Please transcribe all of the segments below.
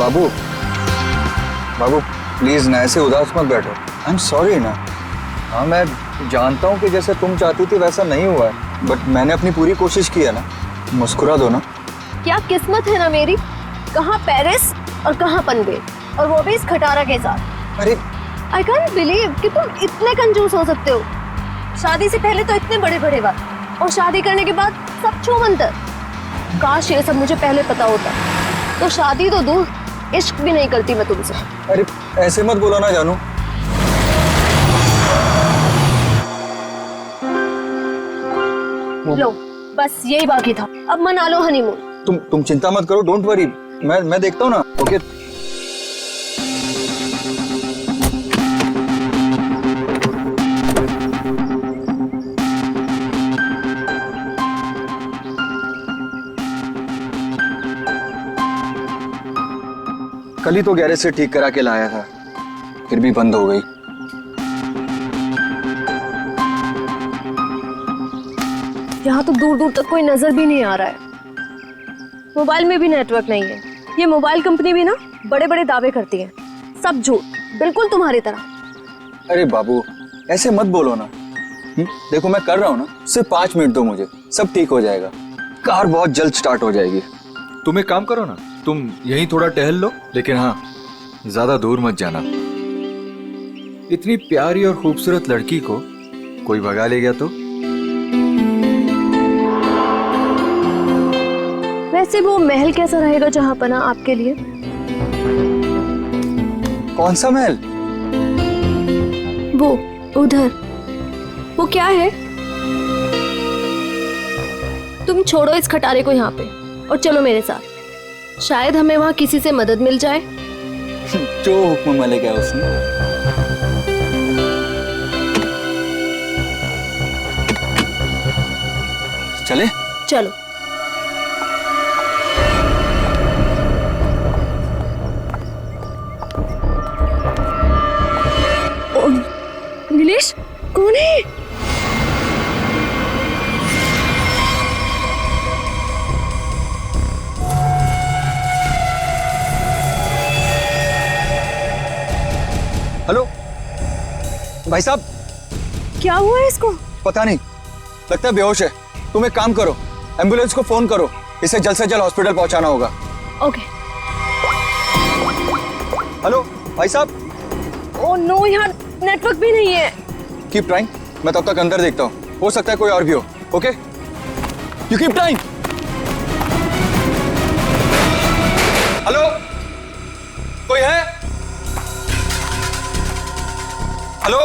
बाबू बाबू please ना ऐसे उदास मत बैठो। आई एम सॉरी ना। हाँ मैं जानता हूँ कि जैसे तुम चाहती थी वैसा नहीं हुआ है, बट मैंने अपनी पूरी कोशिश की है ना। मुस्कुरा दो ना। क्या किस्मत है ना मेरी, कहाँ पेरिस और कहाँ पनवेल, और वो भी इस खटारा के साथ। अरे आई कांट बिलीव कि तुम इतने कंजूस हो सकते हो। शादी से पहले तो इतने बड़े बड़े बात, और शादी करने के बाद सब छूमंतर। काश ये सब मुझे पहले पता होता, तो शादी तो दूर, इश्क भी नहीं करती मैं तुमसे। अरे ऐसे मत बोलो ना जानू। लो बस यही बाकी था, अब मना लो हनीमून। तुम चिंता मत करो, डोंट वरी। मैं देखता हूँ ना। ओके कल ही तो गैरेज से ठीक करा के लाया था, फिर भी बंद हो गई। यहाँ तो दूर दूर तक कोई नजर भी नहीं आ रहा है। मोबाइल में भी नेटवर्क नहीं है। ये मोबाइल कंपनी भी ना बड़े बड़े दावे करती है, सब झूठ, बिल्कुल तुम्हारी तरह। अरे बाबू ऐसे मत बोलो ना। देखो मैं कर रहा हूँ ना, सिर्फ 5 मिनट दो मुझे, सब ठीक हो जाएगा। कार बहुत जल्द स्टार्ट हो जाएगी। तुम एक काम करो ना, तुम यहीं थोड़ा टहल लो, लेकिन हाँ ज्यादा दूर मत जाना। इतनी प्यारी और खूबसूरत लड़की को कोई भगा ले गया तो? वैसे वो महल कैसा रहेगा जहाँ पना आपके लिए? कौन सा महल? वो उधर, वो क्या है? तुम छोड़ो इस खटारे को यहाँ पे और चलो मेरे साथ, शायद हमें वहाँ किसी से मदद मिल जाए। जो हुक्म मलिक है उसने। चले चलो। नीलेश कौन है? हेलो भाई साहब। क्या हुआ है इसको? पता नहीं, लगता है बेहोश है। तुम एक काम करो, एम्बुलेंस को फोन करो, इसे जल्द से जल्द हॉस्पिटल पहुंचाना होगा। ओके। हेलो भाई साहब। ओह नो, यहाँ नेटवर्क भी नहीं है। कीप ट्राइंग, मैं तब तक अंदर देखता हूँ, हो सकता है कोई और भी हो। Okay you keep trying. Hello कोई है? हेलो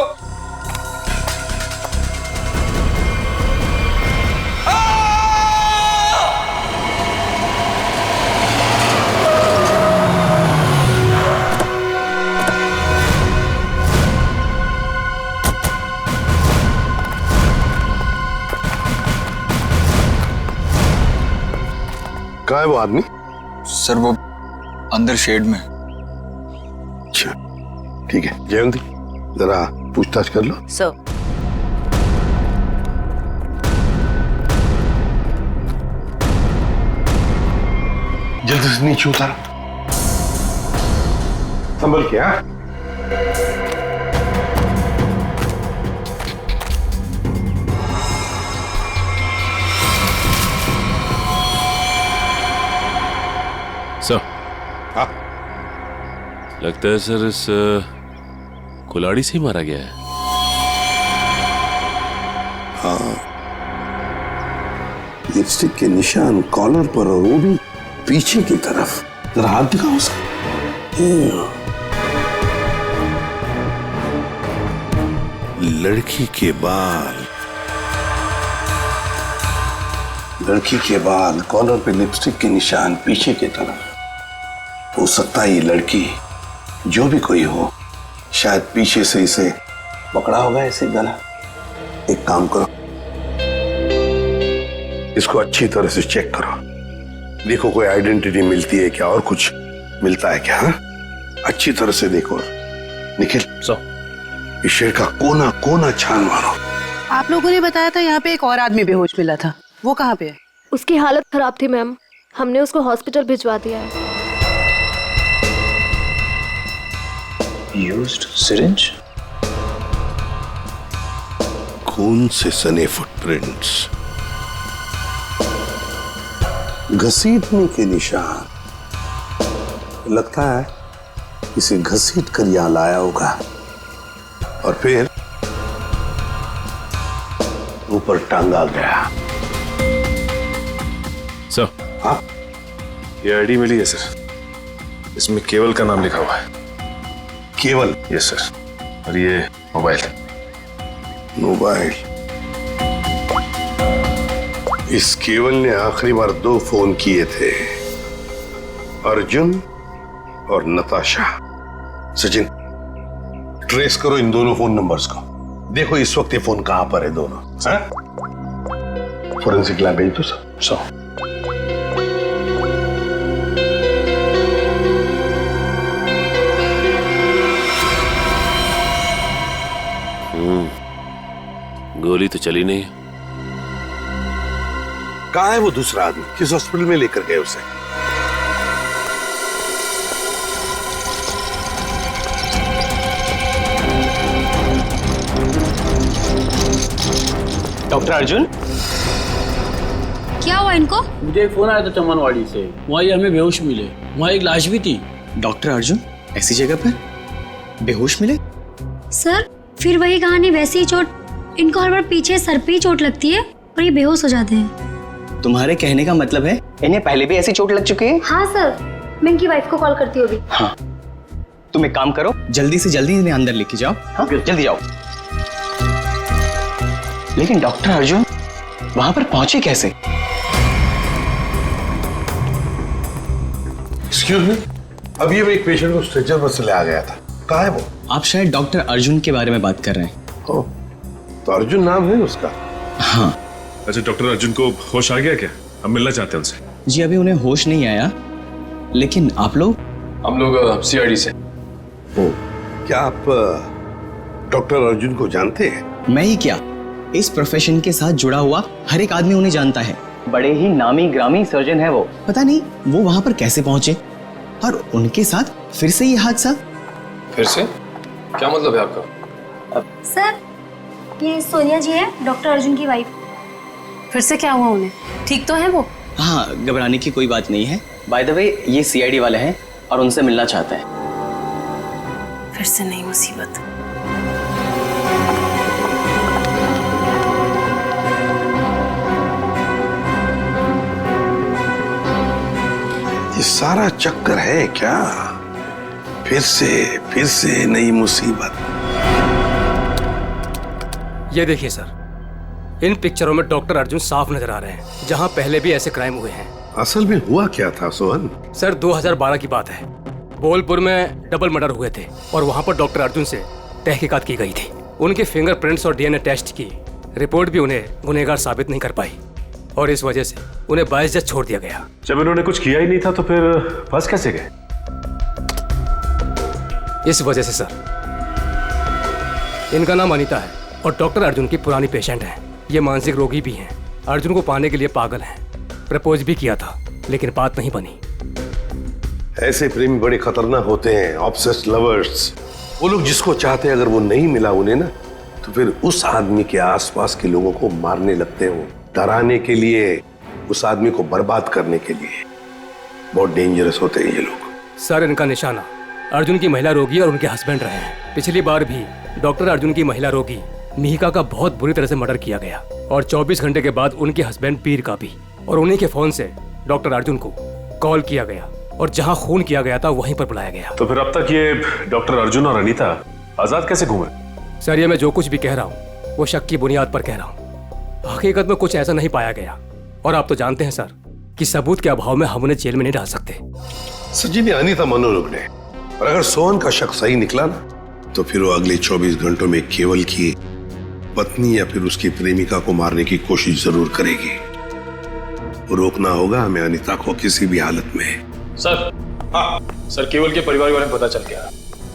कहाँ है वो आदमी? सर वो अंदर शेड में। अच्छा ठीक है, जयंती जरा पूछताछ कर लो। सर जल्दी से नीचे उतारो, संभल के। हाँ सर। हाँ लगता है सर इस कुल्हाड़ी से ही मारा गया है। हाँ, लिपस्टिक के निशान कॉलर पर, और वो भी पीछे की तरफ। जरा हाथ दिखाओ उसका। लड़की के बाल, लड़की के बाल, कॉलर पे लिपस्टिक के निशान पीछे की तरफ। हो सकता है ये लड़की, जो भी कोई हो, शायद पीछे से इसे पकड़ा होगा ऐसे गला। एक काम करो, इसको अच्छी तरह से चेक करो, देखो कोई आइडेंटिटी मिलती है क्या, और कुछ मिलता है क्या। हा? अच्छी तरह से देखो निखिल। इस शेर का कोना कोना छान मारो। आप लोगों ने बताया था यहाँ पे एक और आदमी बेहोश मिला था, वो कहाँ पे है? उसकी हालत खराब थी मैम, हमने उसको हॉस्पिटल भिजवा दिया है। Used syringe? खून से सने फुटप्रिंट्स, घसीटने के निशान। लगता है इसे घसीट कर यहां लाया होगा और फिर ऊपर टांगा गया। सर, हाँ, ये आईडी मिली है सर। इसमें केवल का नाम लिखा हुआ है। केवल? Yes sir. और ये मोबाइल। मोबाइल। इस केवल ने आखिरी बार 2 फोन किए थे, अर्जुन और नताशा। सचिन, ट्रेस करो इन दोनों फोन नंबर्स को। देखो इस वक्त ये फोन कहां पर है दोनों। फोरेंसिक लैब भेज दो सर। गोली तो चली नहीं। कहाँ है वो दूसरा आदमी? किस हॉस्पिटल में लेकर गए उसे? डॉक्टर अर्जुन, क्या हुआ इनको? मुझे एक फोन आया था चमनवाड़ी से। वहाँ ये हमें बेहोश मिले। वहाँ एक लाश भी थी। डॉक्टर अर्जुन ऐसी जगह पर बेहोश मिले? सर फिर वही कहानी, वैसी ही चोट। इनको हर बार पीछे सर पे ही चोट लगती है और ये बेहोश हो जाते हैं। तुम्हारे कहने का मतलब है इन्हें पहले भी ऐसी चोट लग चुकी है? हाँ सर, मैं इनकी वाइफ को कॉल करती हूँ अभी। हाँ, तुम एक काम करो, जल्दी से जल्दी इन्हें अंदर लेके जाओ। हाँ, जल्दी जाओ। लेकिन डॉक्टर अर्जुन वहां पर पहुंचे कैसे? एक्सक्यूज मी, अभी एक पेशेंट को स्ट्रेचर पर से ले आ गया था। कहाँ है वो? आप शायद डॉक्टर अर्जुन के बारे में बात कर रहे हैं। ओ, तो अर्जुन नाम है उसका? हाँ। अच्छा, डॉक्टर अर्जुन को होश आ गया क्या? हम मिलना चाहते हैं उनसे। जी अभी उन्हें होश नहीं आया, लेकिन आप लोग? हम लोग सीआईडी से। ओ, क्या आप डॉक्टर अर्जुन को जानते हैं? मैं ही क्या, इस प्रोफेशन के साथ जुड़ा हुआ हर एक आदमी उन्हें जानता है। बड़े ही नामी ग्रामी सर्जन है वो। पता नहीं वो वहां पर कैसे पहुंचे और उनके साथ फिर से ये हादसा। फिर से? क्या मतलब है आपका? सर ये सोनिया जी है, डॉक्टर अर्जुन की वाइफ। फिर से क्या हुआ उन्हें? ठीक तो है वो? हाँ, घबराने की कोई बात नहीं है। बाय द वे ये सीआईडी वाले हैं और उनसे मिलना चाहते हैं। फिर से नई मुसीबत। ये सारा चक्कर है क्या? फिर से नई मुसीबत। ये देखिए सर, इन पिक्चरों में डॉक्टर अर्जुन साफ नजर आ रहे हैं, जहां पहले भी ऐसे क्राइम हुए हैं। असल में हुआ क्या था सोहन? सर 2012 की बात है। बोलपुर में डबल मर्डर हुए थे और वहां पर डॉक्टर अर्जुन से तहकीकात की गई थी। उनके फिंगरप्रिंट्स और डीएनए टेस्ट की रिपोर्ट भी उन्हें गुनहगार साबित नहीं कर पाई और इस वजह से उन्हें बाइज्जत छोड़ दिया गया। जब इन्होंने कुछ किया ही नहीं था तो फिर फंस कैसे गए? इस वजह से सर, इनका नाम अनीता है और डॉक्टर अर्जुन की पुरानी पेशेंट है। ये मानसिक रोगी भी हैं। अर्जुन को पाने के लिए पागल हैं। प्रपोज भी किया था लेकिन बात नहीं बनी। ऐसे प्रेमी बड़े खतरनाक होते हैं, ऑब्सेस्ड लवर्स। वो लोग जिसको चाहते हैं अगर वो नहीं मिला उन्हें ना, तो फिर उस आदमी के आसपास के लोगों को मारने लगते हैं, डराने के लिए, उस आदमी को बर्बाद करने के लिए। बहुत डेंजरस होते हैं ये लोग। सर इनका निशाना अर्जुन की महिला रोगी और उनके हस्बैंड रहे हैं। पिछली बार भी डॉक्टर अर्जुन की महिला रोगी मिहिका का बहुत बुरी तरह से मर्डर किया गया और 24 घंटे के बाद उनके हस्बैंड पीर का भी। और उन्हीं के फोन से डॉक्टर अर्जुन को कॉल किया गया और जहां खून किया गया था वहीं पर बुलाया गया। तो फिर अब तक ये डॉक्टर अर्जुन और अनीता आजाद कैसे घूमे? सर ये मैं जो कुछ भी कह रहा हूँ वो शक की बुनियाद पर कह रहा हूँ। हकीकत में कुछ ऐसा नहीं पाया गया और आप तो जानते हैं सर कि सबूत के अभाव में हम उन्हें जेल में नहीं डाल सकते। सचिन ने अनीता मनोरोग ने, और अगर सोहन का शक सही निकला ना, तो फिर वो अगले 24 घंटों में केवल की पत्नी या फिर उसकी प्रेमिका को मारने की कोशिश जरूर करेगी। रोकना होगा हमें अनीता को किसी भी हालत में। सर, हाँ सर, केवल के परिवार वाले पता चल गया।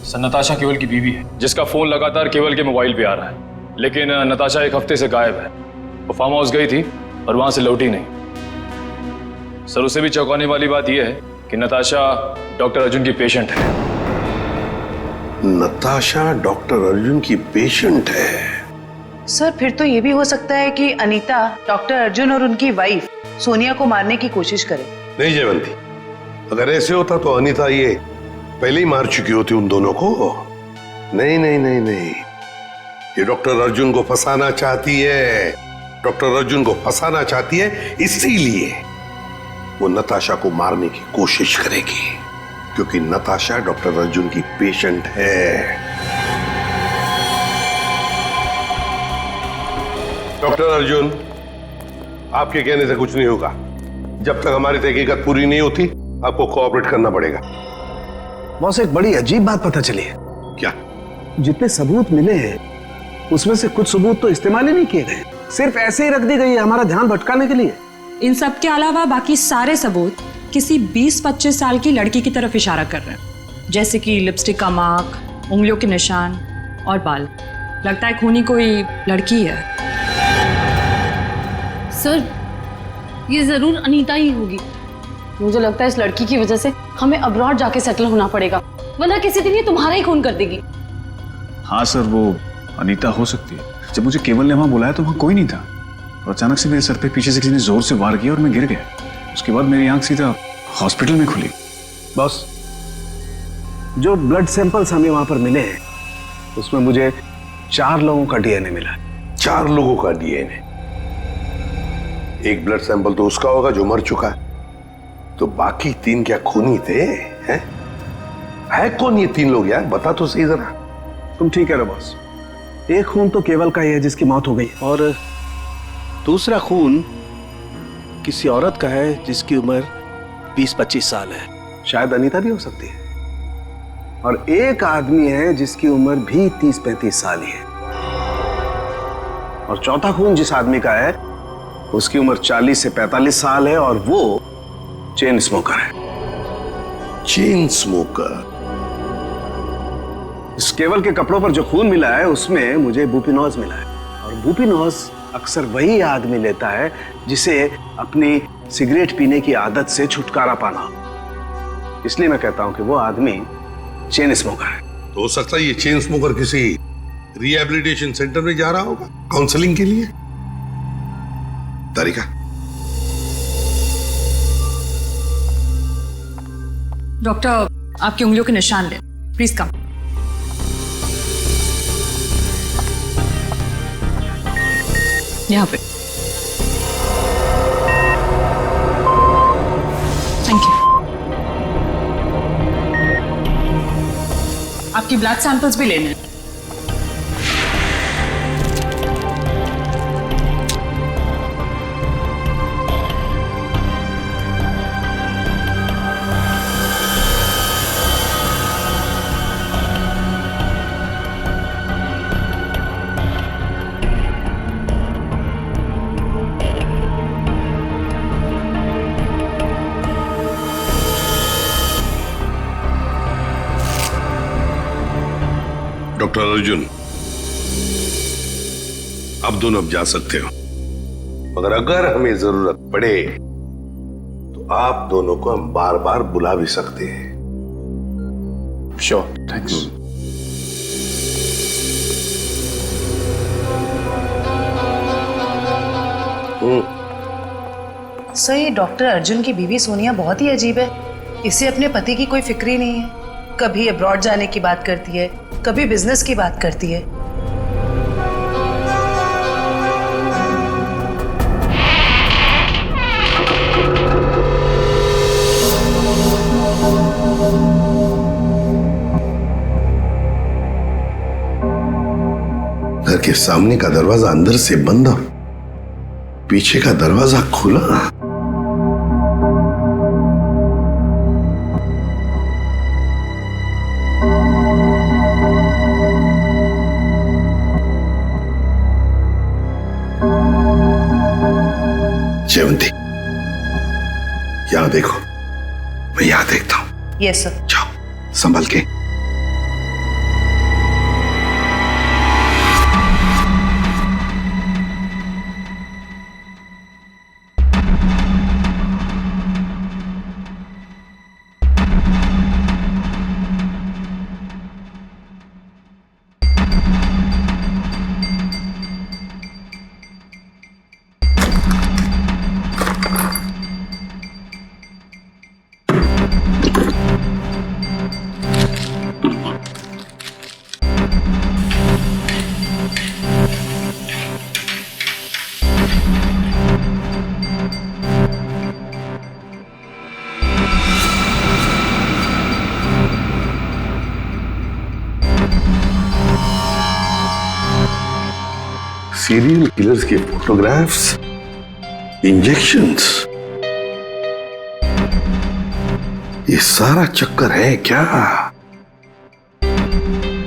सर नताशा केवल की बीवी है जिसका फोन लगातार केवल के मोबाइल पे आ रहा है, लेकिन नताशा 1 हफ्ते से गायब है। वो फार्म हाउस गई थी और वहां से लौटी नहीं। सर उसे भी चौंकाने वाली बात यह है कि नताशा डॉक्टर अर्जुन की पेशेंट है। नताशा डॉक्टर अर्जुन की पेशेंट है। सर फिर तो ये भी हो सकता है कि अनीता डॉक्टर अर्जुन और उनकी वाइफ सोनिया को मारने की कोशिश करे। नहीं जयवंती, अगर ऐसे होता तो अनीता ये पहले ही मार चुकी होती उन दोनों को। नहीं नहीं नहीं नहीं, ये डॉक्टर अर्जुन को फंसाना चाहती है। डॉक्टर अर्जुन को फंसाना चाहती है, इसीलिए वो नताशा को मारने की कोशिश करेगी, क्योंकि नताशा डॉक्टर अर्जुन की पेशेंट है। डॉक्टर अर्जुन, आपके कहने से कुछ नहीं होगा। जब तक हमारी तहकीकात पूरी नहीं होती, आपको कोऑपरेट करना पड़ेगा। बॉस, एक बड़ी अजीब बात पता चली है। क्या? जितने सबूत मिले हैं उसमें से कुछ सबूत तो इस्तेमाल ही नहीं किए गए, सिर्फ ऐसे ही रख दी गई है हमारा ध्यान भटकाने के लिए। इन सब के अलावा बाकी सारे सबूत किसी 20-25 साल की लड़की की तरफ इशारा कर रहे हैं, जैसे कि लिपस्टिक का मार्क, उंगलियों के निशान और बाल। लगता है खूनी कोई लड़की है। सर, ये जरूर अनीता ही होगी। मुझे लगता है इस लड़की की वजह से हमें अब्रॉड जाके सेटल होना पड़ेगा, वरना किसी दिन ये तुम्हारा ही खून कर देगी। हाँ सर, वो अनीता हो सकती है। जब मुझे केवल ने वहां बुलाया तो वहां कोई नहीं था, और अचानक से मेरे सर पे पीछे से किसी ने जोर से वार किया और मैं गिर गया। उसके बाद मेरी आंख सीधा हॉस्पिटल में खुली। बॉस, जो ब्लड सैंपल्स हमें वहां पर मिले हैं उसमें मुझे 4 लोगों का डीएनए मिला। 4 लोगों का डीएनए? एक ब्लड सैंपल तो उसका होगा जो मर चुका है, तो बाकी 3 क्या खूनी थे? हैं? है कौन ये 3 लोग यार, बता तो सही जरा। तुम ठीक है बॉस, एक खून तो केवल का ही है जिसकी मौत हो गई, और दूसरा खून किसी औरत का है जिसकी उम्र 20-25 साल है। शायद अनीता भी हो सकती है। और एक आदमी है जिसकी उम्र भी 30-35 साल ही है। और चौथा खून जिस आदमी का है उसकी उम्र 40 से 45 साल है, और वो चेन स्मोकर है। Chain smoker? इस केवल के कपड़ों पर जो खून मिला है उसमें मुझे बुपिनोज मिला है, और बुपिनोज अक्सर वही आदमी लेता है जिसे अपनी सिगरेट पीने की आदत से छुटकारा पाना। इसलिए मैं कहता हूं कि वो आदमी चेन स्मोकर है। तो हो सकता है ये चेन स्मोकर किसी रिहैबिलिटेशन सेंटर में जा रहा होगा काउंसलिंग के लिए। तारिका, डॉक्टर, आपकी उंगलियों के निशान ले, प्लीज कम। यहाँ पे। Thank you. आपकी ब्लड सैंपल्स भी लेने हैं। डॉक्टर अर्जुन, अब दोनों अब जा सकते हो, मगर अगर हमें जरूरत पड़े तो आप दोनों को हम बार बार बुला भी सकते हैं। Sure, thanks. सर, ये डॉक्टर अर्जुन की बीवी सोनिया बहुत ही अजीब है। इसे अपने पति की कोई फिक्र ही नहीं है। कभी अब्रॉड जाने की बात करती है, कभी बिजनेस की बात करती है। घर के सामने का दरवाजा अंदर से बंद और पीछे का दरवाजा खुला। जयवंती, यहां देखो, मैं यहां देखता हूं। Yes sir. जाओ, संभल के। सीरियल किलर्स के फोटोग्राफ्स, इंजेक्शंस, ये सारा चक्कर है क्या?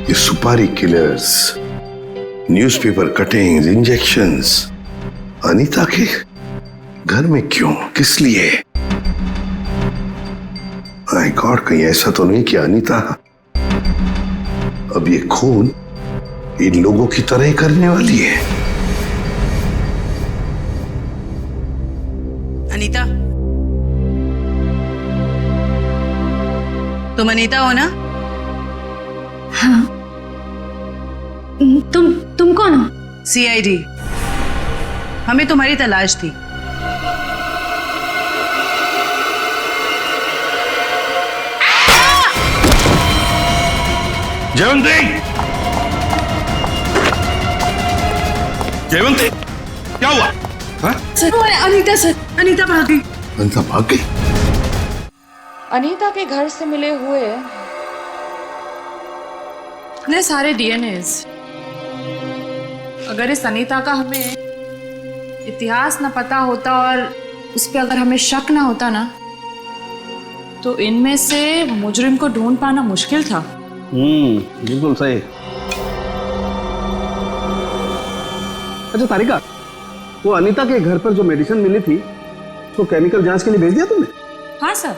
ये सुपारी killers, newspaper cuttings, injections Anita के घर में क्यों, किस लिए? माय गॉड, कहीं ऐसा तो नहीं कि अनीता अब ये खून इन लोगों की तरह ही करने वाली है? अनीता, तुम अनीता हो ना? हाँ। तुम कौन हो? सीआईडी, हमें तुम्हारी तलाश थी। जयवंती, जयवंती, क्या हुआ? सर, अनीता भाग गई। अनीता भाग गई? अनीता के घर से मिले हुए इतने सारे डीएनएस, अगर इस अनीता का हमें इतिहास न पता होता और उस पर अगर हमें शक ना होता ना, तो इनमें से मुजरिम को ढूंढ पाना मुश्किल था। बिल्कुल सही। अच्छा तारिका, वो अनीता के घर पर जो मेडिसिन मिली थी तो केमिकल जांच के लिए भेज दिया तुमने? हाँ सर,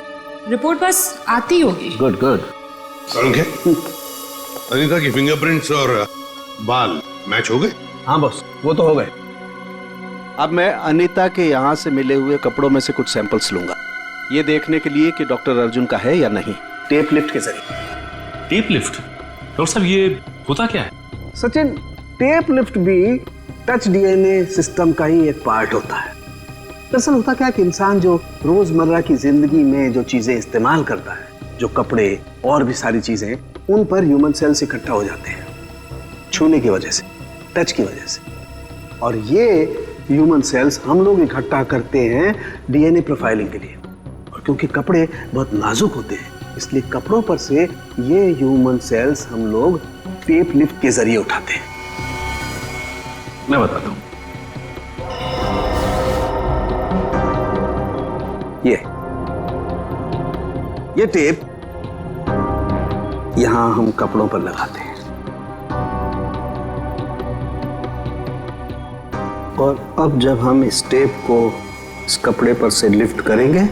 रिपोर्ट बस आती होगी। Good good. अनीता की फिंगरप्रिंट्स और बाल मैच हो गए? हाँ बॉस, वो तो हो गए। अब मैं अनीता के यहाँ से मिले हुए कपड़ों में से कुछ सैंपल्स लूंगा, ये देखने के लिए कि डॉक्टर अर्जुन का है या नहीं, टेप लिफ्ट के जरिए। Tape lift? डॉक्टर साहब ये होता क्या है? सचिन, टेप लिफ्ट भी टच डीएनए सिस्टम का ही एक पार्ट होता है। दरअसल होता क्या कि इंसान जो रोजमर्रा की जिंदगी में जो चीजें इस्तेमाल करता है, जो कपड़े और भी सारी चीजें, उन पर ह्यूमन सेल्स इकट्ठा हो जाते हैं छूने की वजह से, टच की वजह से। और ये ह्यूमन सेल्स हम लोग इकट्ठा करते हैं डीएनए प्रोफाइलिंग के लिए। और क्योंकि कपड़े बहुत नाजुक होते हैं, इसलिए कपड़ों पर से ये ह्यूमन सेल्स हम लोग टेप लिफ्ट के जरिए उठाते हैं। मैं बताता हूं, ये टेप यहां हम कपड़ों पर लगाते हैं और अब जब हम इस टेप को इस कपड़े पर से लिफ्ट करेंगे,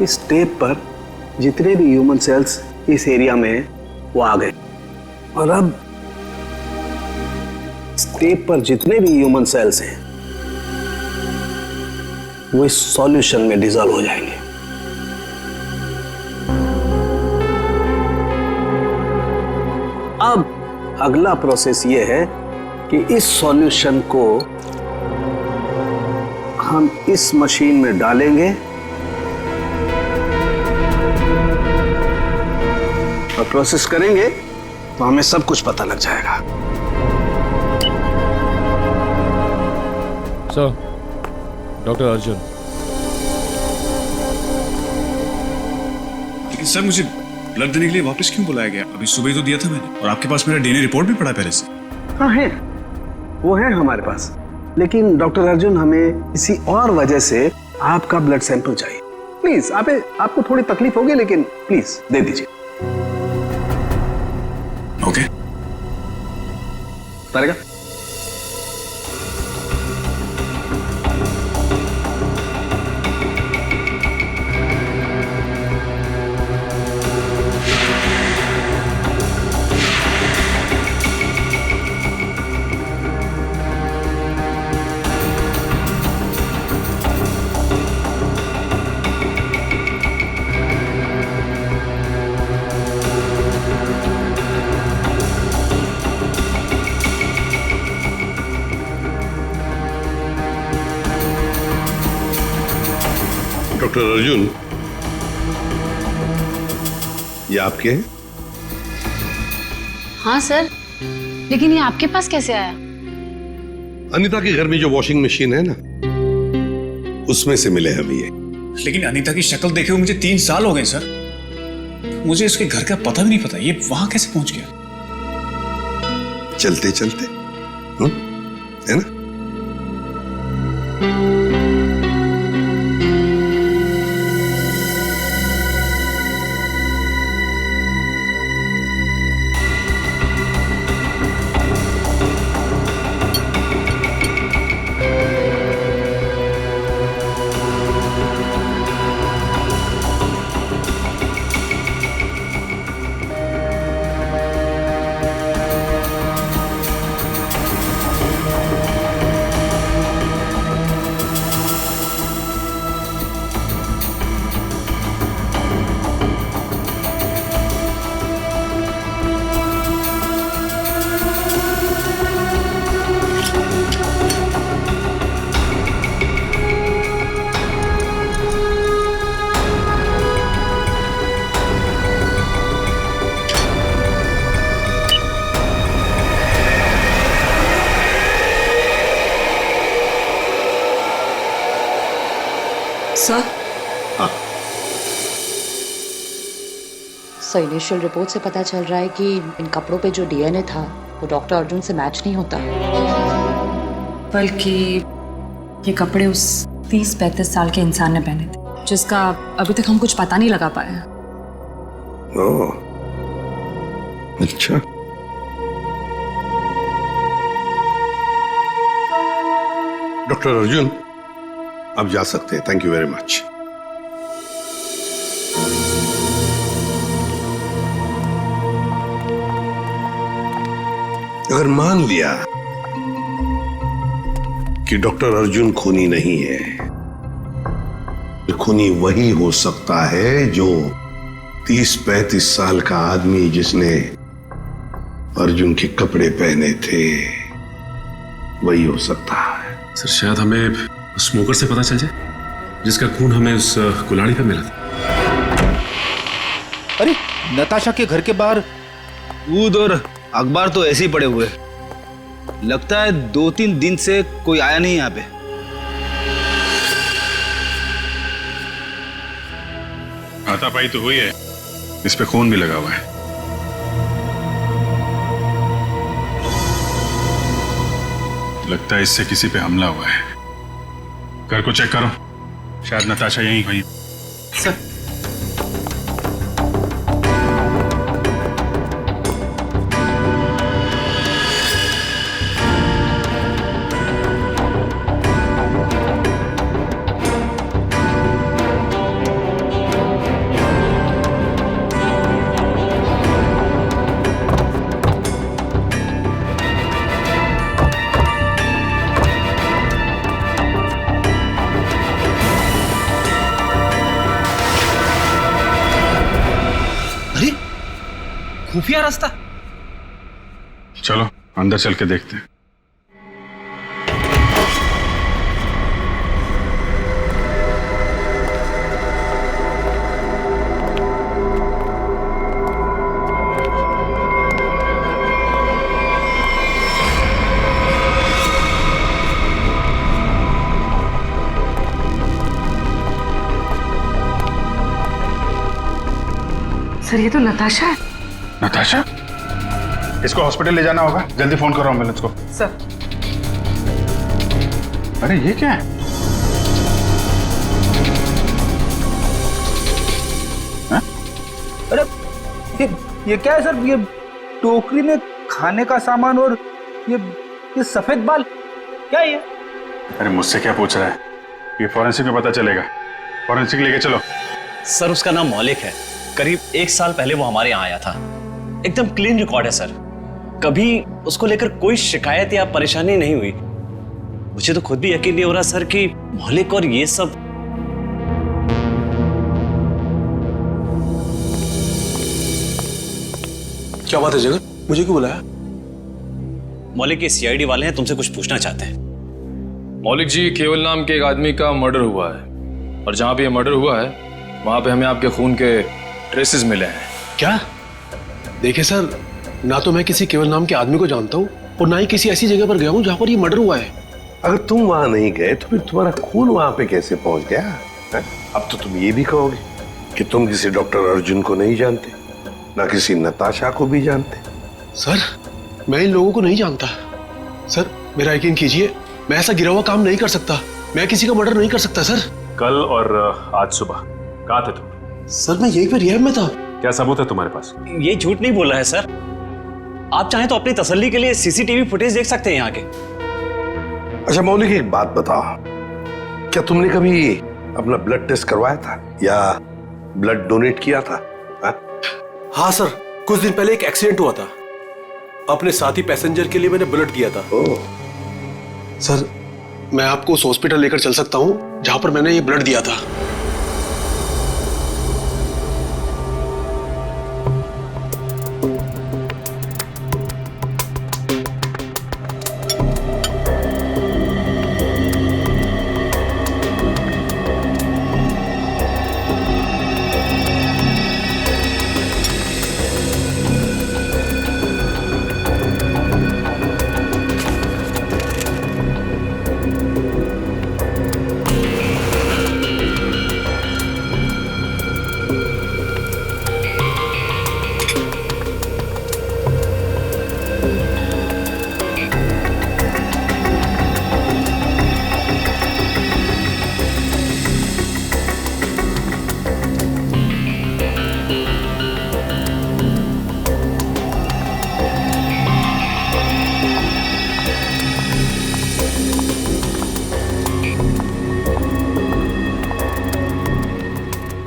इस टेप पर जितने भी ह्यूमन सेल्स इस एरिया में वो आ गए। और अब इस टेप पर जितने भी ह्यूमन सेल्स हैं वो इस सॉल्यूशन में डिसॉल्व हो जाएंगे। अब अगला प्रोसेस ये है कि इस सॉल्यूशन को हम इस मशीन में डालेंगे और प्रोसेस करेंगे तो हमें सब कुछ पता लग जाएगा। Sir, doctor Arjun. लेकिन सर, मुझे ब्लड देने के लिए वापस क्यों बुलाया गया? अभी सुबह ही तो दिया था मैंने, और आपके पास मेरा डीएनए रिपोर्ट भी पड़ा पहले से। हाँ है, वो है हमारे पास, लेकिन डॉक्टर अर्जुन हमें किसी और वजह से आपका ब्लड सैंपल चाहिए। प्लीज, आपको थोड़ी तकलीफ होगी, लेकिन प्लीज दे दीजिए। ओके तारिका, डॉक्टर अर्जुन, ये आपके हैं? हाँ सर, लेकिन ये आपके पास कैसे आया? अनीता के घर में जो वॉशिंग मशीन है ना, उसमें से मिले हमें ये। लेकिन अनीता की शक्ल देखे हुए मुझे 3 साल हो गए सर। मुझे इसके घर का पता भी नहीं पता, ये वहां कैसे पहुंच गया? चलते चलते है ना? सर इनिशियल रिपोर्ट से पता चल रहा है कि इन कपड़ों पे जो डीएनए था वो डॉक्टर अर्जुन से मैच नहीं होता, बल्कि ये कपड़े उस 30-35 साल के इंसान ने पहने थे, जिसका अभी तक हम कुछ पता नहीं लगा पाए। ओह, अच्छा। डॉक्टर अर्जुन, आप जा सकते हैं। Thank you very much. अगर मान लिया कि डॉक्टर अर्जुन खूनी नहीं है, तो खूनी वही हो सकता है जो 30-35 साल का आदमी जिसने अर्जुन के कपड़े पहने थे, वही हो सकता है। सर शायद हमें स्मोकर से पता चल जाए जिसका खून हमें उस कुल्हाड़ी पे मिला था। अरे नताशा के घर के बाहर दूध और अखबार तो ऐसे ही पड़े हुए, लगता है 2-3 दिन से कोई आया नहीं यहाँ पे। हाथापाई तो हुई है, इस पे खून भी लगा हुआ है। लगता है इससे किसी पे हमला हुआ है। घर को चेक करो, शायद नताशा यहीं हुई। सर खुफिया रास्ता। चलो अंदर चल के देखते हैं। सर ये तो नताशा है। नताशा? इसको हॉस्पिटल ले जाना होगा, जल्दी फोन करो एम्बुलेंस को। सर अरे ये क्या है? हा? अरे ये क्या है सर? ये टोकरी में खाने का सामान और ये सफेद बाल क्या है ये? अरे मुझसे क्या पूछ रहा है? ये फॉरेंसिक में पता चलेगा। फॉरेंसिक लेके चलो। सर उसका नाम मौलिक है, करीब 1 साल पहले वो हमारे यहाँ आया था। एकदम क्लीन रिकॉर्ड है सर, कभी उसको लेकर कोई शिकायत या परेशानी नहीं हुई। मुझे तो खुद भी यकीन नहीं हो रहा सर कि मौलिक और ये सब। क्या बात है जगन, मुझे क्यों बुलाया? मौलिक के सीआईडी वाले हैं, तुमसे कुछ पूछना चाहते हैं। मौलिक जी, केवल नाम के एक आदमी का मर्डर हुआ है और जहां पे ये मर्डर हुआ है वहां पे हमें आपके खून के ट्रेसेस मिले हैं। क्या? देखिए सर, ना तो मैं किसी केवल नाम के आदमी को जानता हूँ और ना ही किसी ऐसी जगह पर गया हूँ जहाँ पर ये मर्डर हुआ है। अगर तुम वहां नहीं गए तो फिर तुम्हारा खून वहां पे कैसे पहुंच गया है? अब तो तुम ये भी कहोगे कि तुम किसी डॉक्टर अर्जुन को नहीं जानते, ना किसी नताशा को भी जानते। सर मैं इन लोगों को नहीं जानता, सर मेरा यकीन कीजिए, मैं ऐसा गिरा हुआ काम नहीं कर सकता। मैं किसी का मर्डर नहीं कर सकता सर। कल और आज सुबह कहाँ थे तुम? सर मैं यहीं पर रिहैब में था। क्या सबूत है तुम्हारे पास? ये झूठ नहीं बोला है सर। आप चाहें तो अपनी तसल्ली के लिए सीसीटीवी फुटेज देख सकते हैं यहाँ के। अच्छा मौलिक, एक बात बताओ, क्या तुमने कभी अपना ब्लड टेस्ट करवाया था या ब्लड डोनेट किया था? हाँ सर, कुछ दिन पहले एक एक्सीडेंट हुआ था। अपने साथी पैसेंजर के लिए मैंने ब्लड दिया था। सर मैं आपको उस हॉस्पिटल लेकर चल सकता हूँ जहां पर मैंने ये ब्लड दिया था।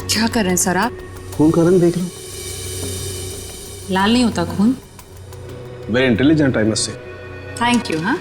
क्या कर रहे हैं सर आप? खून का रंग देख रहा हूँ। लाल नहीं होता खून। Very intelligent I must say. Thank you. हाँ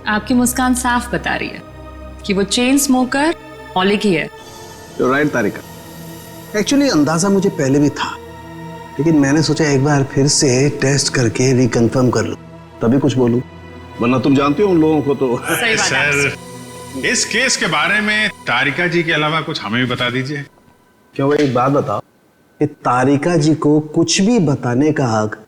आपकी मुस्कान साफ बता रही है कि वो चेन स्मोकर मौलिक ही है। राइट तारिका। एक्चुअली अंदाजा मुझे पहले भी था, लेकिन मैंने सोचा एक बार फिर से टेस्ट करके रिकंफर्म कर लूं, तभी कुछ बोलूं, वरना तुम जानते हो उन लोगों को तो। सर इस केस के बारे में तारिका जी के अलावा कुछ हमें भी बता दीजिए। क्या वो एक बात बताओ कि तारिका जी को कुछ भी बताने का हक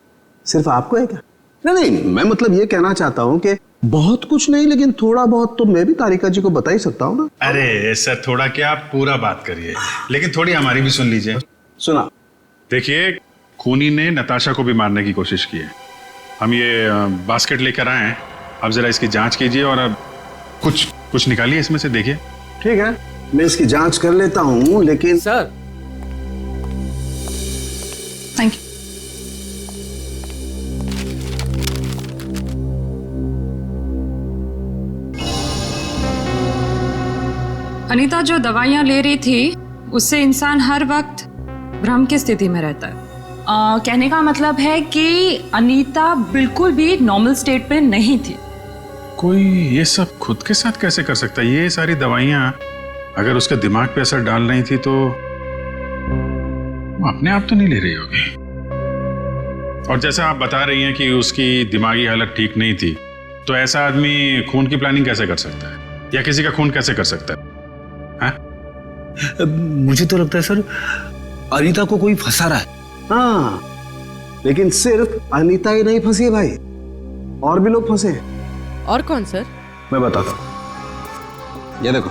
सिर्फ आपको है क्या? नहीं, मैं मतलब ये कहना चाहता हूँ कि बहुत कुछ नहीं, लेकिन थोड़ा बहुत तो मैं भी तारिका जी को बता ही सकता हूँ ना। अरे सर थोड़ा क्या, आप पूरा बात करिए, लेकिन थोड़ी हमारी भी सुन लीजिए। सुना। देखिए, खूनी ने नताशा को भी मारने की कोशिश की है। हम ये बास्केट लेकर आए हैं, अब जरा इसकी जांच कीजिए और अब कुछ निकालिए इसमें से, देखिए। ठीक है, मैं इसकी जांच कर लेता हूँ, लेकिन सर। Thank you. अनीता जो दवाइयाँ ले रही थी उससे इंसान हर वक्त भ्रम की स्थिति में रहता है। कहने का मतलब है कि अनीता बिल्कुल भी नॉर्मल स्टेट पे नहीं थी। कोई ये सब खुद के साथ कैसे कर सकता है? ये सारी दवाइयाँ अगर उसके दिमाग पे असर डाल रही थी तो वो अपने आप तो नहीं ले रही होगी। और जैसा आप बता रही हैं कि उसकी दिमागी हालत ठीक नहीं थी, तो ऐसा आदमी खून की प्लानिंग कैसे कर सकता है या किसी का खून कैसे कर सकता है? मुझे तो लगता है सर अनीता को कोई फंसा रहा है। हाँ, लेकिन सिर्फ अनीता ही नहीं फंसी है भाई, और भी लोग फंसे हैं। और कौन सर? मैं बताता हूं, ये देखो।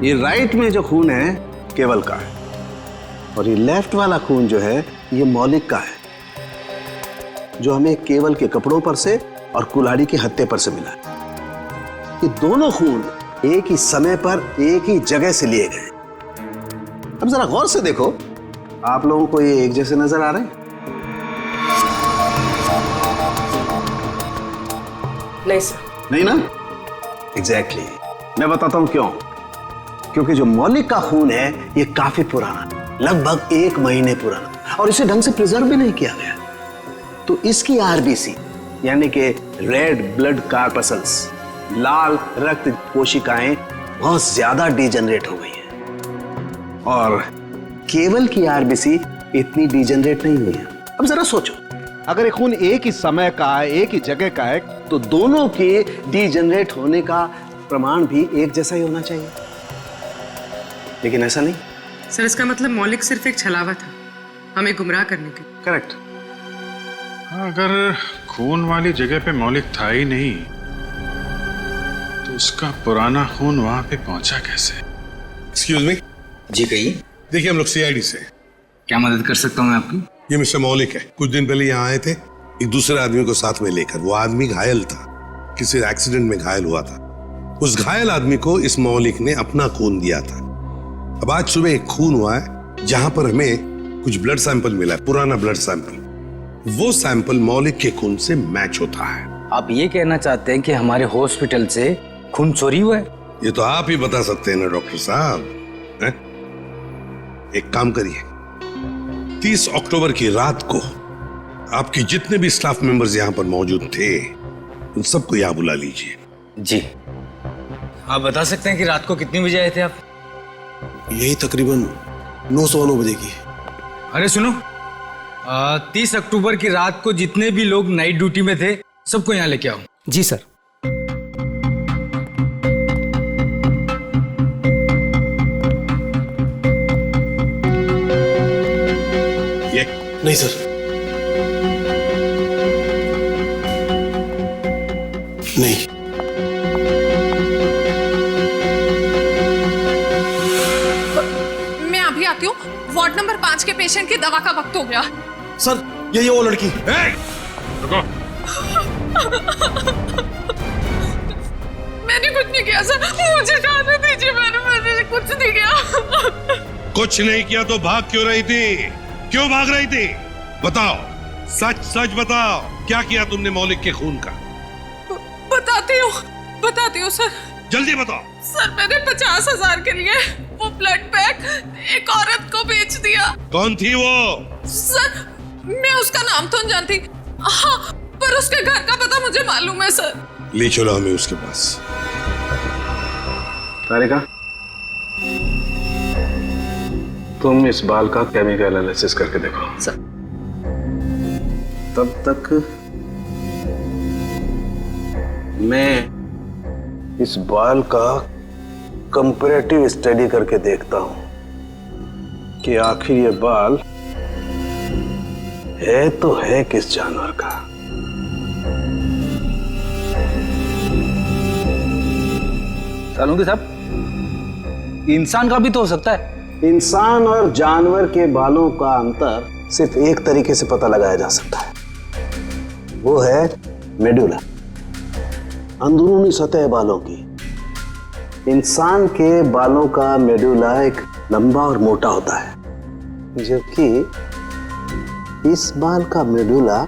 ये राइट में जो खून है केवल का है, और ये लेफ्ट वाला खून जो है ये मौलिक का है, जो हमें केवल के कपड़ों पर से और कुल्हाड़ी के हत्थे पर से मिला है। ये दोनों खून एक ही समय पर एक ही जगह से लिए गए। अब जरा गौर से देखो, आप लोगों को ये एक जैसे नजर आ रहे हैं? नहीं सर। नहीं ना? एग्जैक्टली। मैं बताता हूं क्यों। क्योंकि जो मौलिक का खून है ये काफी पुराना है, लगभग 1 महीने पुराना, और इसे ढंग से प्रिजर्व भी नहीं किया गया। तो इसकी आरबीसी यानी कि रेड ब्लड कार्पसल्स, लाल रक्त कोशिकाएं बहुत ज्यादा डिजेनरेट हो गई हैं, और केवल की आरबीसी इतनी डिजेनरेट नहीं हुई है। अब जरा सोचो, अगर ये खून एक ही समय का है, एक ही जगह का है, तो दोनों के डिजेनरेट होने का प्रमाण भी एक जैसा ही होना चाहिए, लेकिन ऐसा नहीं। सर इसका मतलब मौलिक सिर्फ एक छलावा था हमें गुमराह करने के। करेक्ट। अगर खून वाली जगह पे मौलिक था ही नहीं तो उसका पुराना खून वहां पे पहुंचा कैसे? Excuse me. जी कहिए। देखिए हम लोग सीआईडी से। क्या मदद कर सकता हूँ मैं आपकी? ये मिस्टर मौलिक है। कुछ दिन पहले यहाँ आए थे एक दूसरे आदमी को साथ में लेकर। वो आदमी घायल था, किसी एक्सीडेंट में घायल हुआ था। उस घायल आदमी को इस मौलिक ने अपना खून दिया था। अब आज सुबह एक खून हुआ है जहां पर हमें कुछ ब्लड सैंपल मिला है, पुराना ब्लड सैंपल। वो सैंपल मौलिक के खून से मैच होता है। आप ये कहना चाहते हैं कि हमारे हॉस्पिटल से खून चोरी हुआ है? ये तो आप ही बता सकते हैं ना डॉक्टर साहब। हैं? एक काम करिए, 30 अक्टूबर की रात को आपके जितने भी स्टाफ मेंबर्स यहाँ पर मौजूद थे उन सबको यहाँ बुला लीजिए। जी। आप बता सकते हैं कि रात को कितने बजे आए थे आप? यही तकरीबन 9:09 बजे की। अरे सुनो, 30 अक्टूबर की रात को जितने भी लोग नाइट ड्यूटी में थे सबको यहाँ लेके आओ। जी सर। ये नहीं सर, नहीं। मैं अभी आती हूँ। वार्ड नंबर 5 के पेशेंट की दवा का वक्त हो गया। सर ये वो लड़की। मैंने कुछ नहीं किया सर, मुझे जाने दीजिए। मैंने कुछ नहीं किया। कुछ नहीं किया तो भाग क्यों रही थी? क्यों भाग रही थी? बताओ, सच सच बताओ, क्या किया तुमने मौलिक के खून का? बताती हूँ सर। जल्दी बताओ। सर मैंने 50,000 के लिए वो ब्लड पैक एक औरत को बेच दिया। कौन थी वो? सर मैं उसका नाम तो नहीं जानती, हाँ, पर उसके घर का पता मुझे मालूम है सर। ले चलो हमें उसके पास। तारिका, तुम इस बाल का केमिकल एनालिसिस करके देखो। सर। तब तक मैं इस बाल का कंपैरेटिव स्टडी करके देखता हूं कि आखिर ये बाल है तो है किस जानवर का। सालुंगी साहब, इंसान का भी तो हो सकता है। इंसान और जानवर के बालों का अंतर सिर्फ एक तरीके से पता लगाया जा सकता है, वो है मेडुला, अंदरूनी सतह बालों की। इंसान के बालों का मेडुला एक लंबा और मोटा होता है, जबकि इस बाल का मेडुला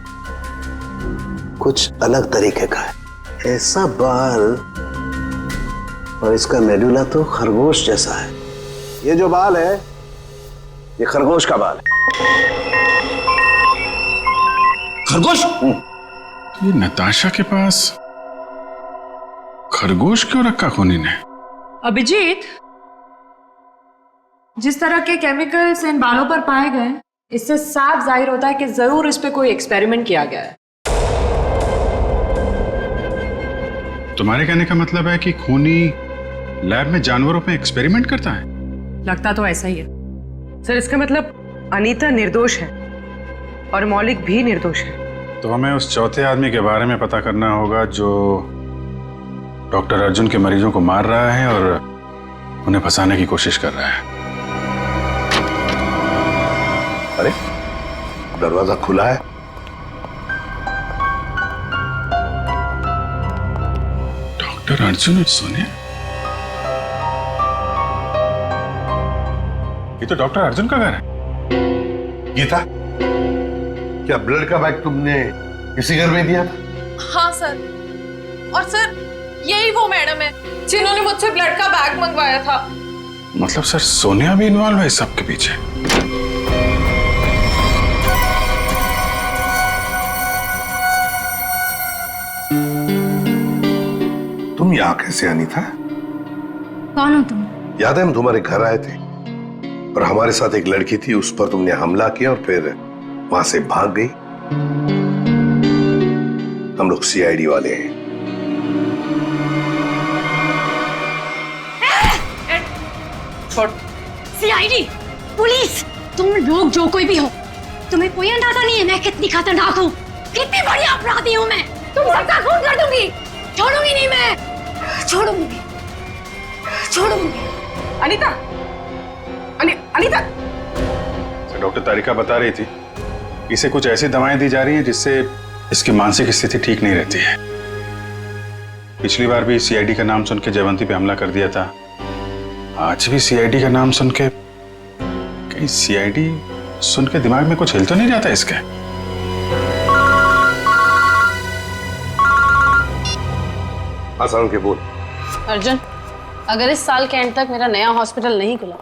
कुछ अलग तरीके का है। ऐसा बाल और इसका मेडुला तो खरगोश जैसा है। ये जो बाल है ये खरगोश का बाल है। खरगोश? ये नताशा के पास खरगोश क्यों रखा खूनी ने? अभिजीत, जिस तरह के केमिकल्स इन बालों पर पाए गए, इससे साफ जाहिर होता है कि जरूर इस पे कोई एक्सपेरिमेंट किया गया है। तुम्हारे कहने का मतलब है कि खूनी लैब में जानवरों पे एक्सपेरिमेंट करता है? लगता तो ऐसा ही है। सर इसका मतलब अनीता निर्दोष है और मौलिक भी निर्दोष है। तो हमें उस चौथे आदमी के बारे में पता करना होगा जो डॉक्टर अर्जुन के मरीजों को मार रहा है और उन्हें फंसाने की कोशिश कर रहा है। अरे दरवाजा खुला है। डॉक्टर अर्जुन और सोनिया, ये तो डॉक्टर अर्जुन का घर है। गीता, क्या ब्लड का बैग तुमने इसी घर में दिया था? हाँ सर, और सर यही वो मैडम है जिन्होंने मुझसे ब्लड का बैग मंगवाया था। मतलब सर सोनिया भी इन्वॉल्व है इस सब के पीछे? यहाँ कैसे अनीता? कौन हो तुम? याद है हम तुम्हारे घर आए थे और हमारे साथ एक लड़की थी, उस पर तुमने हमला किया और फिर वहां से भाग गई। हम लोग सीआईडी वाले हैं। सीआईडी, पुलिस, तुम लोग जो कोई भी हो, तुम्हें कोई अंदाजा नहीं है मैं कितनी खतरनाक हूँ, कितनी बड़ी अपराधी हूँ मैं। तुम सबका खून कर दूंगी, छोड़ूंगी नहीं मैं, छोड़ूंगी। अनीता, अनीता। डॉक्टर तारिका बता रही थी इसे कुछ ऐसी दवाएं दी जा रही हैं जिससे इसकी मानसिक स्थिति ठीक नहीं रहती है। पिछली बार भी सीआईडी का नाम सुन के जयवंती पे हमला कर दिया था, आज भी सीआईडी का नाम सुन के, कहीं सीआईडी सुन के दिमाग में कुछ हिल तो नहीं जाता इसके? आसान के बोल। अर्जुन, अगर इस साल के एंड तक मेरा नया हॉस्पिटल नहीं खुला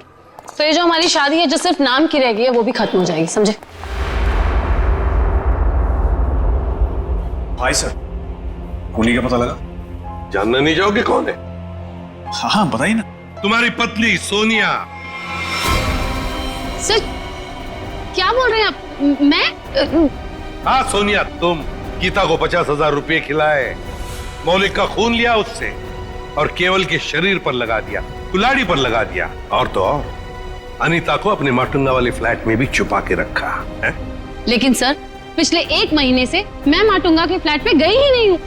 तो ये जो हमारी शादी है जो सिर्फ नाम की रह गई है वो भी खत्म हो जाएगी, समझे? भाई सर, खूनी का पता लगा? जानना नहीं चाहोगे कौन है? हाँ बताइए ना। तुम्हारी पत्नी सोनिया। सर क्या बोल रहे हैं आप? मैं? हाँ सोनिया, तुम गीता को 50,000 रुपए खिलाए, मौलिक का खून लिया उससे और केवल के शरीर पर लगा दिया, कुल्हाड़ी पर लगा दिया, और तो और अनीता को अपने माटुंगा वाले फ्लैट में भी छुपा के रखा है? लेकिन सर पिछले 1 महीने से मैं माटुंगा के फ्लैट पे गई ही नहीं हूँ।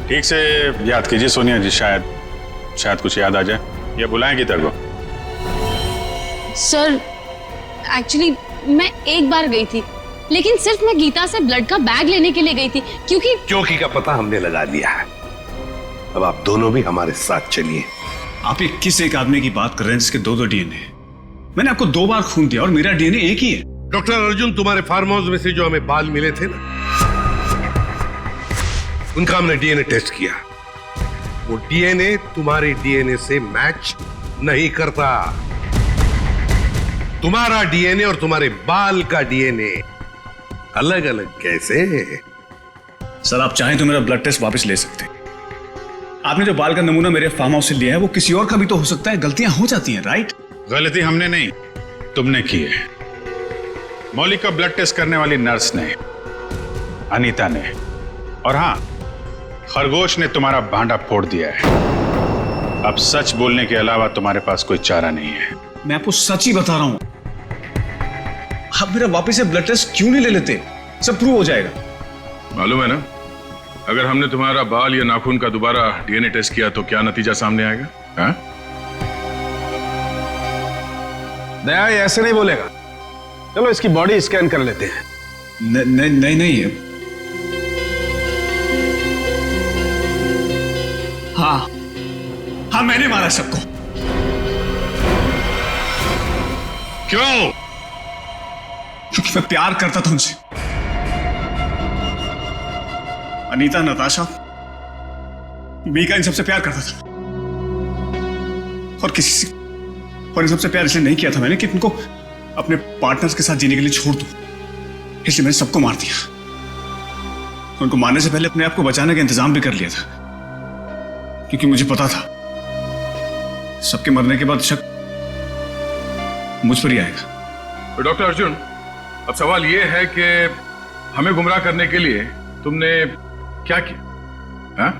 ठीक से याद कीजिए सोनिया जी, शायद कुछ याद आ जाए। या बुलाएं गीता को? सर एक्चुअली मैं एक बार गई थी, लेकिन सिर्फ मैं गीता से ब्लड का बैग लेने के लिए गई थी, क्योंकि का पता हमने लगा लिया है। अब आप दोनों भी हमारे साथ चलिए। आप ये किस एक आदमी की बात कर रहे हैं जिसके 2 डीएनए? मैंने आपको 2 बार खून दिया और मेरा डीएनए एक ही है। डॉक्टर अर्जुन, तुम्हारे फार्म हाउस में से जो हमें बाल मिले थे ना, उनका हमने डीएनए टेस्ट किया। वो डीएनए तुम्हारे डीएनए से मैच नहीं करता। तुम्हारा डीएनए और तुम्हारे बाल का डीएनए अलग अलग कैसे? सर आप चाहें तो मेरा ब्लड टेस्ट वापस ले सकते हैं। आपने जो बाल का नमूना मेरे फार्म हाउस से लिया है वो किसी और का भी तो हो सकता है। गलतियां हो जाती हैं, राइट? गलती हमने नहीं, तुमने की है। मौलिक का ब्लड टेस्ट करने वाली नर्स ने, अनीता ने, और हाँ, खरगोश ने तुम्हारा भांडा फोड़ दिया है। अब सच बोलने के अलावा तुम्हारे पास कोई चारा नहीं है। मैं आपको सच ही बता रहा हूं। आप मेरा वापस से ब्लड टेस्ट क्यों नहीं ले लेते? सब प्रूव हो जाएगा। मालूम है ना, अगर हमने तुम्हारा बाल या नाखून का दोबारा डीएनए टेस्ट किया तो क्या नतीजा सामने आएगा? हाँ? दया ये ऐसे नहीं बोलेगा। चलो इसकी बॉडी स्कैन कर लेते हैं। नहीं। हाँ मैंने मारा सबको। क्यों? क्योंकि मैं प्यार करता था उनसे। अनीता, नताशा, मीका, इन सबसे प्यार करता था और इन सबसे प्यार इसलिए नहीं किया था मैंने कि इनको अपने पार्टनर्स के साथ जीने के लिए छोड़ दूं। इसलिए मैंने सबको मार दिया। उनको मारने से पहले अपने आप को बचाने का इंतजाम भी कर लिया था, क्योंकि मुझे पता था सबके मरने के बाद शक मुझ पर ही आएगा। तो डॉक्टर अर्जुन, अब सवाल यह है कि हमें गुमराह करने के लिए तुमने क्या किया? हाँ?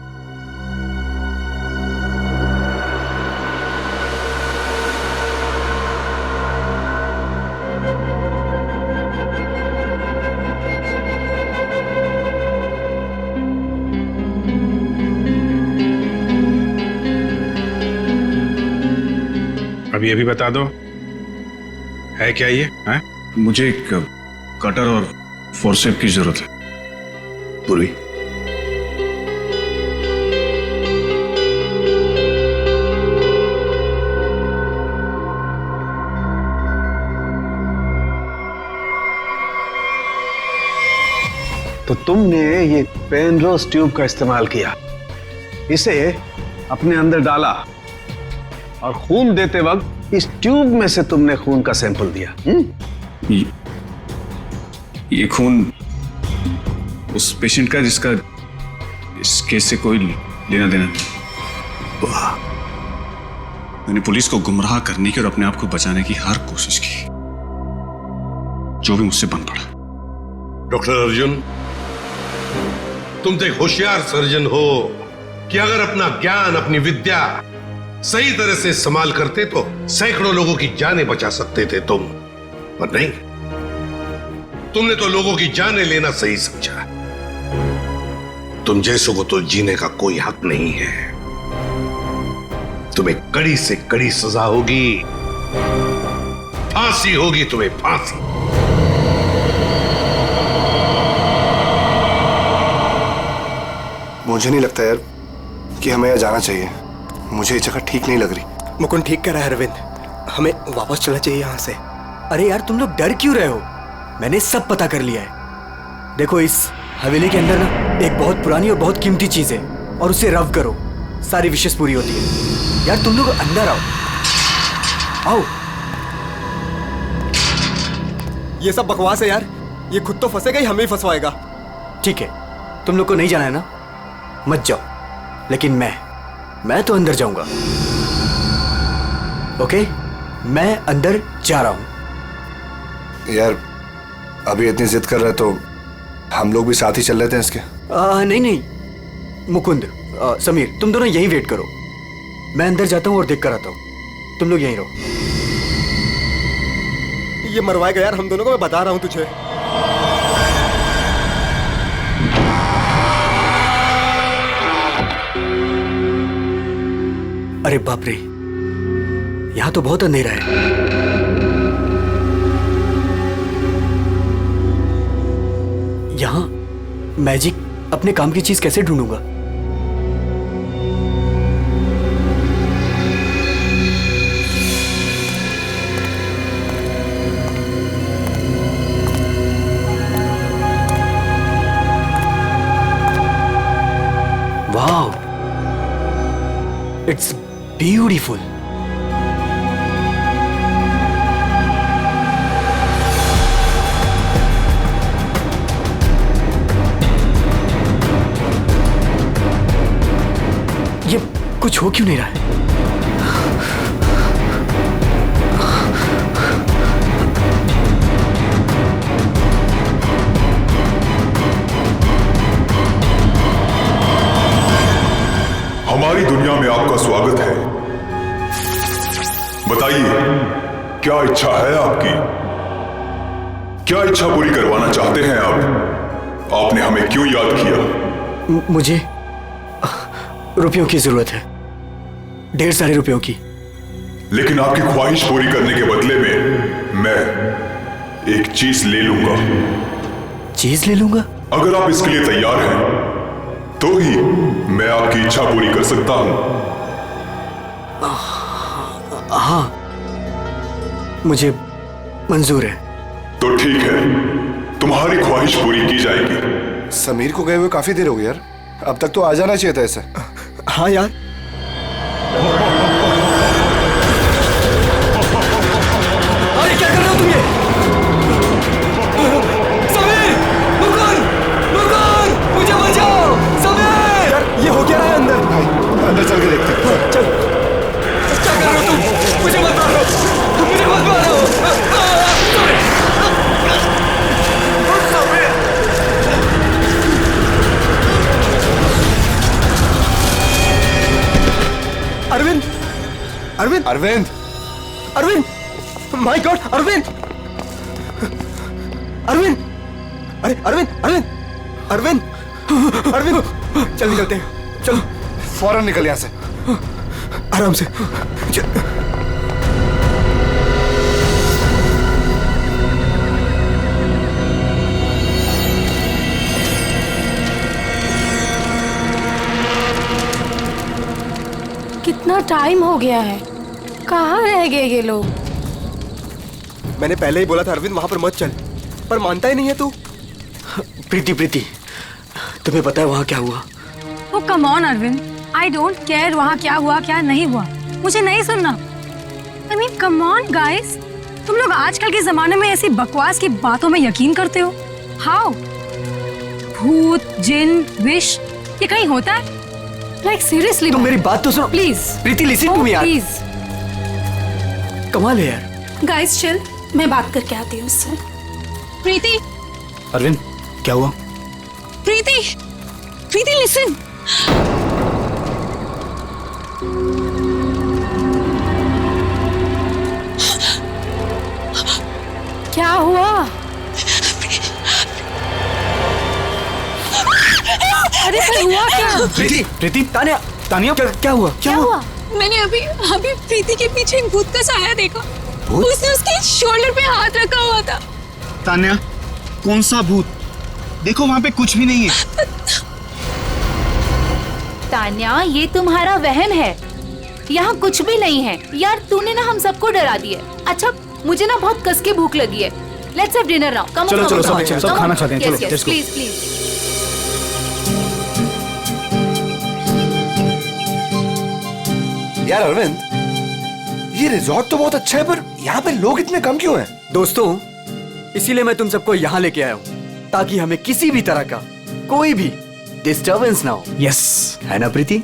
अब ये भी बता दो, है क्या ये? है? मुझे एक कटर और फोर्सेप की जरूरत है। पूरी तो तुमने ये पेनरोज ट्यूब का इस्तेमाल किया, इसे अपने अंदर डाला और खून देते वक्त इस ट्यूब में से तुमने खून का सैंपल दिया। ये खून उस पेशेंट का जिसका इस केस से कोई लेना देना नहीं। मैंने पुलिस को गुमराह करने की और अपने आप को बचाने की हर कोशिश की, जो भी मुझसे बन पड़ा। डॉक्टर अर्जुन, तुम तो एक होशियार सर्जन हो कि अगर अपना ज्ञान, अपनी विद्या सही तरह से इस्तेमाल करते तो सैकड़ों लोगों की जानें बचा सकते थे तुम, पर नहीं, तुमने तो लोगों की जानें लेना सही समझा। तुम जैसों को तो जीने का कोई हक नहीं है। तुम्हें कड़ी से कड़ी सजा होगी, फांसी होगी तुम्हें, फांसी। मुझे नहीं लगता यार कि हमें यहाँ जाना चाहिए। मुझे ये जगह ठीक नहीं लग रही। मुकुंद ठीक कह रहा है अरविंद, हमें वापस चलना चाहिए यहाँ से। अरे यार तुम लोग डर क्यों रहे हो? मैंने सब पता कर लिया है। देखो इस हवेली के अंदर ना एक बहुत पुरानी और बहुत कीमती चीज है, और उसे रव करो, सारी विशेष पूरी होती है। यार तुम लोग अंदर आओ, आओ। ये सब बकवास है यार, ये खुद तो फंसेगा ही हमें ही फंसवाएगा। ठीक है, तुम लोग को नहीं जाना है ना, मत जाओ, लेकिन मैं तो अंदर जाऊंगा। ओके, मैं अंदर जा रहा हूं। यार अभी इतनी जिद कर रहे तो हम लोग भी साथ ही चल लेते हैं इसके। नहीं मुकुंद, समीर, तुम दोनों यहीं वेट करो। मैं अंदर जाता हूं और देख कर आता हूं, तुम लोग यहीं रहो। ये मरवाएगा यार हम दोनों को, मैं बता रहा हूं तुझे। अरे बाप रे, यहां तो बहुत अंधेरा है। यहां मैजिक अपने काम की चीज कैसे ढूंढूंगा? Wow, it's beautiful. ये कुछ हो क्यों नहीं रहा है? हमारी दुनिया में आपका स्वागत है। बताइए, क्या इच्छा है आपकी? क्या इच्छा पूरी करवाना चाहते हैं आप? आपने हमें क्यों याद किया? मुझे रुपयों की जरूरत है, ढेर सारे रुपयों की। लेकिन आपकी ख्वाहिश पूरी करने के बदले में मैं एक चीज ले लूंगा। चीज ले लूंगा? अगर आप इसके लिए तैयार हैं तो ही मैं आपकी इच्छा पूरी कर सकता हूं। हाँ, मुझे मंजूर है। तो ठीक है, तुम्हारी ख्वाहिश पूरी की जाएगी। समीर को गए हुए काफी देर हो गई यार, अब तक तो आ जाना चाहिए था ऐसे। हाँ यार, अरे क्या कर रहे हो तुम? ये समीर, मुकुंद, मुकुंद, मुझे बचाओ। समीर, यार ये हो क्या रहा है अंदर? अंदर चल के देखते हैं। चल, क्या कर रहे हो तुम? मुझे मत मारो, मुझे मत मारो। अरविंद, अरविंद, अरविंद, अरविंद, माय गॉड, अरविंद, अरविंद, अरे अरविंद, अरविंद, अरविंद, अरविंद, चल निकलते हैं, चलो फौरन निकल यहां से, आराम से। कितना टाइम हो गया है, कहाँ रह गए ये लोग? मैंने पहले ही बोला था अरविंद वहां पर मत चल, पर मानता ही नहीं है तू। प्रीति, प्रीति, तुम्हें पता है वहां क्या हुआ? वो come on Arvind, I don't care वहां क्या हुआ क्या नहीं हुआ, मुझे नहीं सुनना। I mean come on guys, तुम लोग आजकल के जमाने में ऐसी बकवास की बातों में यकीन करते हो? हाउ? भूत, जिन, विश, ये कहीं होता है? लाइक सीरियसली तुम मेरी बात तो सुनो please. Preeti listen to me यार। प्लीज कमाल है यार। गाइस चिल, मैं बात करके आती हूँ उससे। प्रीति, अरविंद क्या हुआ? प्रीति, प्रीति लिसन। क्या हुआ? अरे फिर हुआ क्या? प्रीति तानिया तानिया क्या हुआ? क्या हुआ? मैंने अभी प्रीति के पीछे एक भूत का साया देखा। उसने उसके शोल्डर पे हाथ रखा हुआ था। तानिया कौन सा भूत? देखो वहां पे कुछ भी नहीं है। तान्या ये तुम्हारा वहम है, यहाँ कुछ भी नहीं है यार। तूने ना हम सबको डरा दिया। अच्छा मुझे ना बहुत कस के भूख लगी है। Let's have dinner now. Come चलो सब खाना खाते हैं। चलो प्लीज प्लीज। यार अरविंद, ये रिजॉर्ट तो बहुत अच्छा है पर यहाँ पे लोग इतने कम क्यों हैं? दोस्तों इसीलिए मैं तुम सबको यहाँ लेके आया हूँ ताकि हमें किसी भी तरह का कोई भी डिस्टर्बेंस ना हो। यस है ना प्रीति?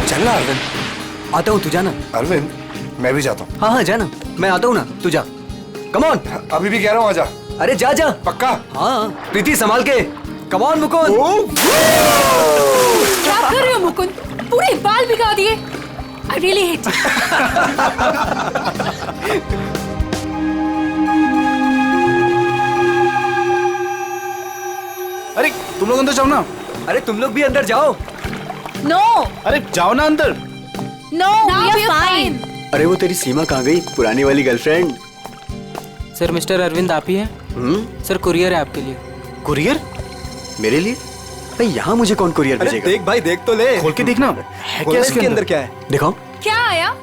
चलना अरविंद। आता हूँ, तू जाना। अरविंद मैं भी जाता हूँ। हाँ जाना, मैं आता हूँ ना, तू जा। Come on. अभी भी कह रहा हूँ आजा। अरे जा जा। पक्का? हाँ प्रीति संभाल के। Come on Mukund. क्या कर रहे हो मुकुंद? पूरे बाल भिगा दिए। I really hate you. अरे तुम लोग अंदर जाओ ना। अरे तुम लोग भी अंदर जाओ। नो अरे जाओ ना अंदर। No we are fine. अरे वो तेरी सीमा कहाँ गई, पुरानी वाली गर्लफ्रेंड? सर मिस्टर अरविंद आप ही हैं? सर कुरियर है आपके लिए। कुरियर? मेरे लिए? भाई यहाँ मुझे कौन कुरियर भेजेगा? देख भाई देख तो ले। खोल के देखना है क्या इसके अंदर? क्या है दिखाओ। क्या आया?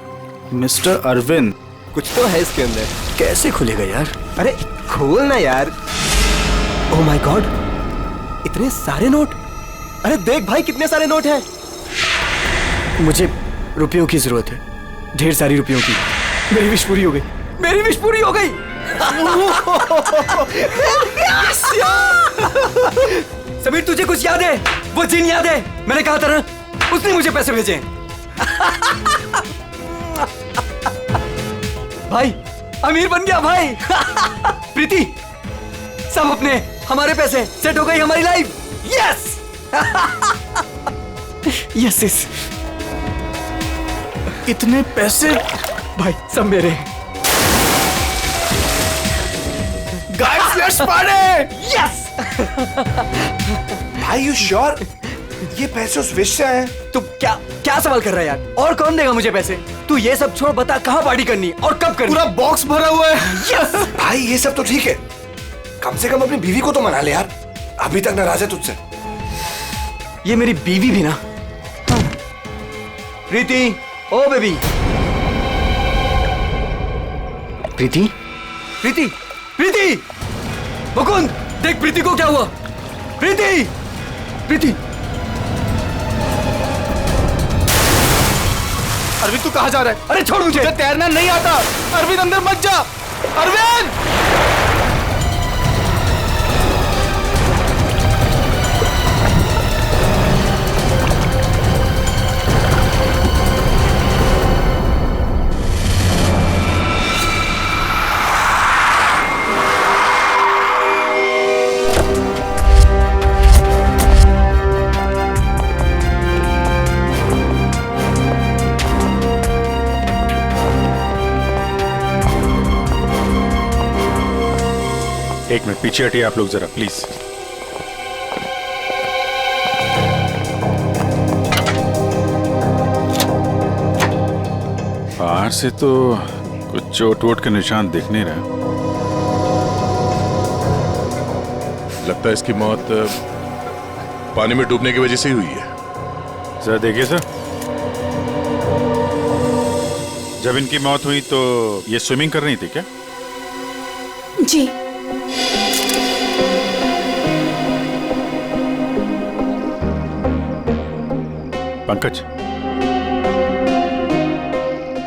मिस्टर अरविंद कुछ तो है इसके अंदर। कैसे खुलेगा यार? अरे खोल ना यार। ओह माय गॉड, इतने सारे नोट। अरे देख भाई कितने सारे नोट हैं। मुझे रुपयों की जरूरत है, ढेर सारी रुपयों की। मेरी विश पूरी हो गई। मेरी विश पूरी हो गई। समीर तुझे कुछ याद है? वो जिन याद है? मैंने कहा था ना, उसने मुझे पैसे भेजे। भाई अमीर बन गया भाई। प्रीति सब अपने हमारे पैसे, सेट हो गई हमारी लाइफ। Yes yes yes. इतने पैसे भाई सब मेरे। Guys let's party. यस। भाई यू श्योर ये पैसे उस विश से आए? तू क्या क्या सवाल कर रहा है यार? और कौन देगा मुझे पैसे? तू ये सब छोड़, बता कहाँ पार्टी करनी और कब करनी? पूरा बॉक्स भरा हुआ है। यस भाई ये सब तो ठीक है, कम से कम अपनी बीवी को तो मना ले यार, अभी तक नाराज है तुझसे। ये मेरी बीवी भी ना। प्रीति, ओ बेबी। प्रीति प्रीति प्रीति। मुकुंद देख प्रीति को क्या हुआ। प्रीति प्रीति। अरविंद तू कहाँ जा रहा है? अरे छोड़ मुझे, तैरना नहीं आता। अरविंद अंदर मत जा। अरविंद एक मिनट पीछे हटिए आप लोग जरा प्लीज। बाहर से तो कुछ चोट वोट के निशान दिख नहीं रहे। लगता है इसकी मौत पानी में डूबने की वजह से ही हुई है। जरा देखिए सर, जब इनकी मौत हुई तो ये स्विमिंग कर रही थी क्या? जी। पंकज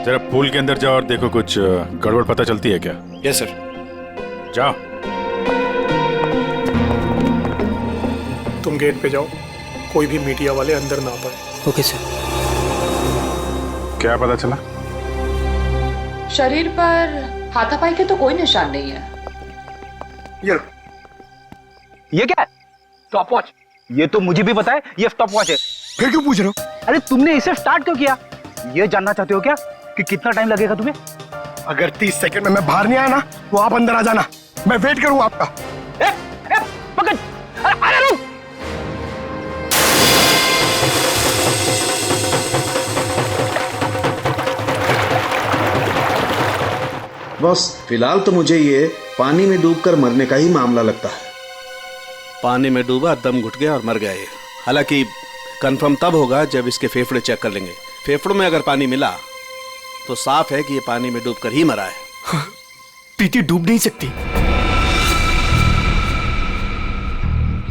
जरा पूल के अंदर जाओ और देखो कुछ गड़बड़ पता चलती है क्या? Yes sir. जाओ। तुम गेट पे जाओ, कोई भी मीडिया वाले अंदर ना पाए। Okay sir. क्या पता चला? शरीर पर हाथापाई के तो कोई निशान नहीं है। ये क्या है? Stop watch. ये तो मुझे भी पता है ये स्टॉप वॉच है। फिर क्यों पूछ रहे हो? अरे तुमने इसे स्टार्ट क्यों किया? ये जानना चाहते हो क्या कि कितना टाइम लगेगा तुम्हें? अगर 30 सेकंड में मैं बाहर नहीं आया ना तो आप अंदर आ जाना, मैं वेट करूंगा आपका। पकड़! अरे रुक! बस फिलहाल तो मुझे ये पानी में डूबकर मरने का ही मामला लगता है। पानी में डूबा, दम घुट गया और मर गया ये। हालांकि कंफर्म तब होगा जब इसके फेफड़े चेक कर लेंगे। फेफड़ों में अगर पानी मिला तो साफ है कि ये पानी में डूबकर ही मरा है। प्रीति डूब नहीं सकती।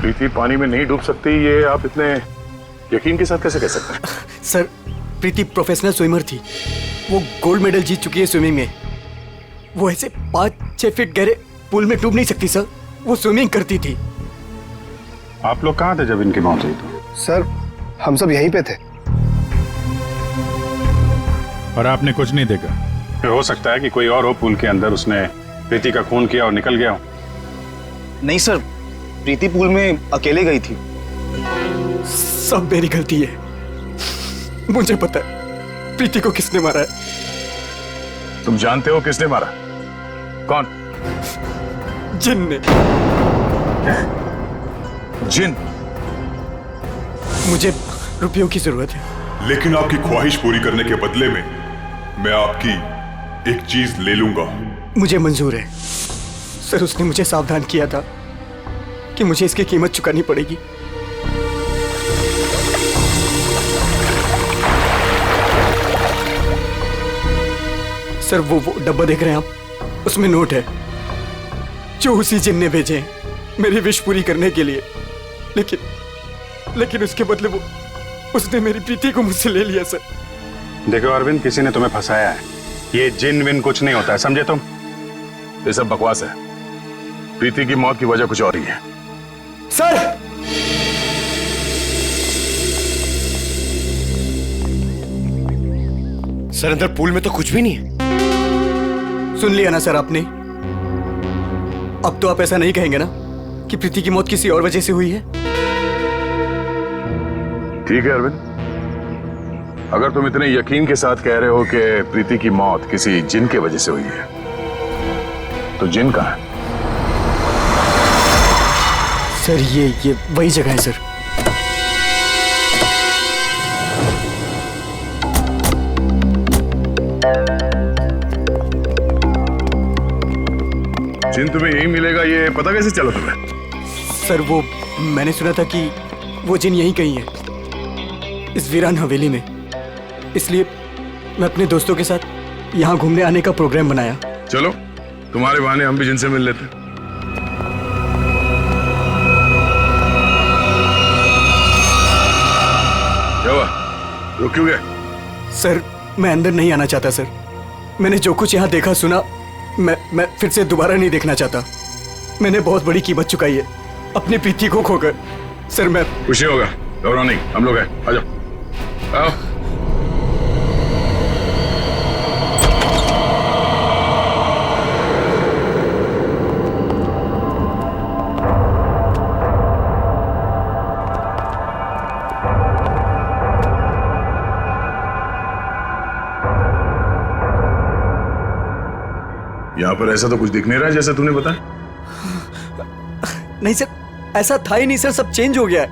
प्रीति पानी में नहीं डूब सकती, ये आप इतने यकीन के साथ कैसे कह सकते हैं? सर, प्रीति प्रोफेशनल स्विमर थी। वो गोल्ड मेडल जीत चुकी है स्विमिंग में। वो ऐसे 5-6 फीट गहरे पूल में डूब नहीं सकती सर। वो स्विमिंग करती थी। आप लोग कहाँ थे जब इनकी मौत हुई? तो सर, हम सब यहीं पे थे। और आपने कुछ नहीं देखा? फिर हो सकता है कि कोई और हो पूल के अंदर, उसने प्रीति का खून किया और निकल गया हो। नहीं सर, प्रीति पूल में अकेले गई थी। सब मेरी गलती है। मुझे पता है प्रीति को किसने मारा है। तुम जानते हो किसने मारा? कौन? जिन ने। जिन? मुझे रुपयों की जरूरत है। लेकिन आपकी ख्वाहिश पूरी करने के बदले में मैं आपकी एक चीज ले लूंगा। मुझे मंजूर है सर। उसने मुझे सावधान किया था कि मुझे इसकी कीमत चुकानी पड़ेगी। सर, वो डब्बा देख रहे हैं आप, उसमें नोट है जो उसी जिन ने भेजे हैं मेरी विश पूरी करने के लिए। लेकिन उसके बदले उसने मेरी प्रीति को मुझसे ले लिया सर। देखो अरविंद, किसी ने तुम्हें फंसाया है। ये जिन विन कुछ नहीं होता है, समझे तुम? ये सब बकवास है। प्रीति की मौत की वजह कुछ और ही है। सर, सर, अंदर पूल में तो कुछ भी नहीं है। सुन लिया ना सर आपने? अब तो आप ऐसा नहीं कहेंगे ना कि प्रीति की मौत किसी और वजह से हुई है? ठीक है अरविंद, अगर तुम इतने यकीन के साथ कह रहे हो कि प्रीति की मौत किसी जिन के वजह से हुई है, तो जिन कहाँ है? सर, ये वही जगह है सर। जिन तुम्हें यही मिलेगा, ये पता कैसे चला तुम्हें? सर, वो मैंने सुना था कि वो जिन यहीं कहीं है, इस वीरान हवेली में। इसलिए मैं अपने दोस्तों के साथ यहाँ घूमने आने का प्रोग्राम बनाया। चलो, तुम्हारे बहाने हम भी जिनसे मिल लेते। क्या हुआ? रुक क्यों गए? सर, मैं अंदर नहीं आना चाहता सर। मैंने जो कुछ यहाँ देखा सुना, मैं फिर से दोबारा नहीं देखना चाहता। मैंने बहुत बड़ी कीमत चुकाई है अपनी प्रीति को खोकर। सर, मैं खुशी होगा, घबराओ नहीं, हम लोग हैं। आ जाओ, आओ। यहाँ पर ऐसा तो कुछ दिख नहीं रहा है जैसा तूने बताया। नहीं सर, ऐसा था ही नहीं सर। सब चेंज हो गया है।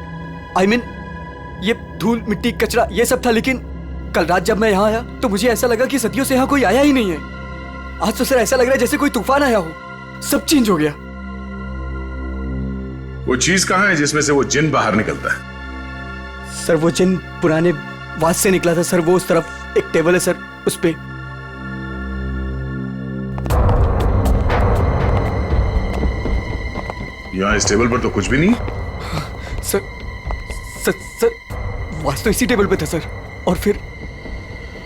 I mean, ये धूल मिट्टी कचरा ये सब था, लेकिन कल रात जब मैं यहाँ आया तो मुझे ऐसा लगा कि सदियों से यहाँ कोई आया ही नहीं है। आज तो सर ऐसा लग रहा है जैसे कोई तूफान आया हो। सब चेंज हो गया। वो चीज कहाँ है जिसमें से वो जिन बाहर निकलता है? सर, वो जिन पुराने वास से निकला था सर। वो उस तरफ एक टेबल है सर, उस पे। यहाँ इस टेबल पर तो कुछ भी नहीं। सर, वास तो इसी टेबल पे था सर। और फिर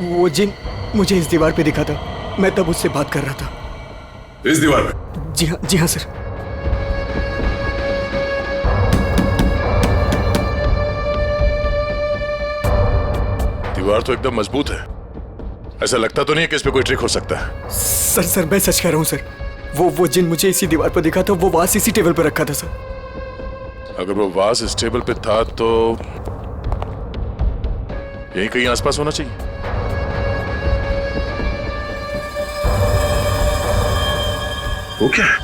वो जिन मुझे इस दीवार पे दिखा था। मैं तब उससे बात कर रहा था। इस दीवार पे? जी हाँ सर। दीवार तो एकदम मजबूत है, ऐसा लगता तो नहीं है कि इस पे कोई ट्रिक हो सकता है। सर मैं सच कह रहा हूँ सर, वो जिन मुझे इसी दीवार पर दिखा था वो वास इसी टेबल पर रखा था सर। अगर वो वास इस टेबल पे था तो यहीं कहीं आसपास होना चाहिए। वो क्या है?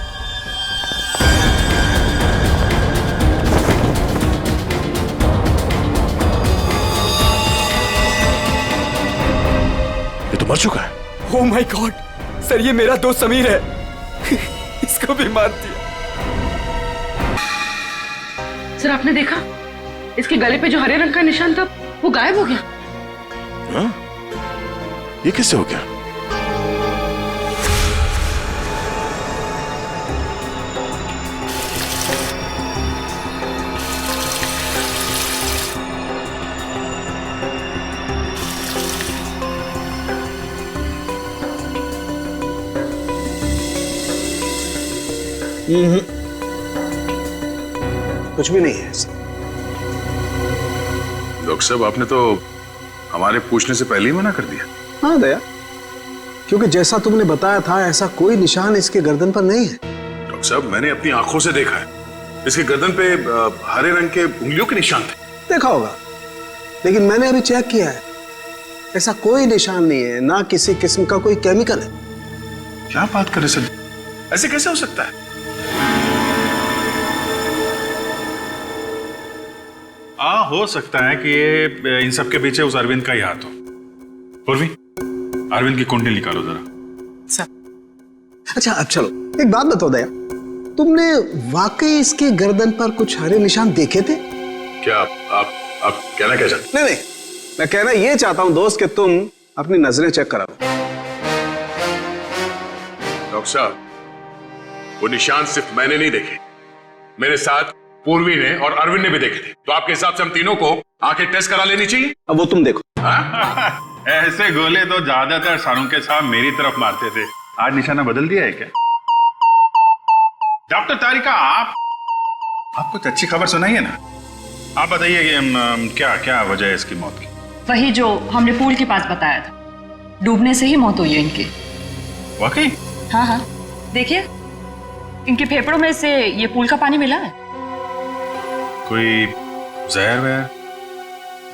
ये तो मर चुका है। ओह माय गॉड सर, ये मेरा दोस्त समीर है। इसको भी मार दिया। सर आपने देखा इसके गले पे जो हरे रंग का निशान था वो गायब हो गया। हाँ? ये किससे हो गया? कुछ भी नहीं है। डॉक्टर साहब आपने तो हमारे पूछने से पहले ही मना कर दिया। हाँ दया, क्योंकि जैसा तुमने बताया था ऐसा कोई निशान इसके गर्दन पर नहीं है। डॉक्टर साहब मैंने अपनी आंखों से देखा है, इसके गर्दन पे हरे रंग के उंगलियों के निशान थे। देखा होगा, लेकिन मैंने अभी चेक किया है, ऐसा कोई निशान नहीं है, ना किसी किस्म का कोई केमिकल है। क्या बात कर रहे सर, ऐसे कैसे हो सकता है? हो सकता है कि ये इन सब के पीछे उस अरविंद का ही हाथ हो। पूर्वी, अरविंद की कुंडली निकालो जरा। अच्छा अब चलो एक बात बताओ दया, तुमने वाकई इसके गर्दन पर कुछ हरे निशान देखे थे? क्या आप कहना क्या चाहते? नहीं, मैं कहना ये चाहता हूं दोस्त कि तुम अपनी नजरें चेक करा लो। डॉक्टर साहब वो निशान सिर्फ मैंने नहीं देखे, मेरे साथ पूर्वी ने और अरविंद ने भी देखे थे। तो आपके हिसाब से हम तीनों को आंखें टेस्ट करा लेनी चाहिए। अब वो तुम देखो। ऐसे गोले तो ज्यादातर शाहरुख के साथ मेरी तरफ मारते थे, आज निशाना बदल दिया है क्या? डॉक्टर तारिका आप कुछ अच्छी खबर सुनाइए ना। आप बताइए कि क्या क्या वजह है इसकी मौत की? वही जो हमने पूल के पास बताया था, डूबने से ही मौत हुई है इनकी। वाकई? हाँ देखिए, इनके फेफड़ों में से ये पूल का पानी मिला है। कोई जहर वहर?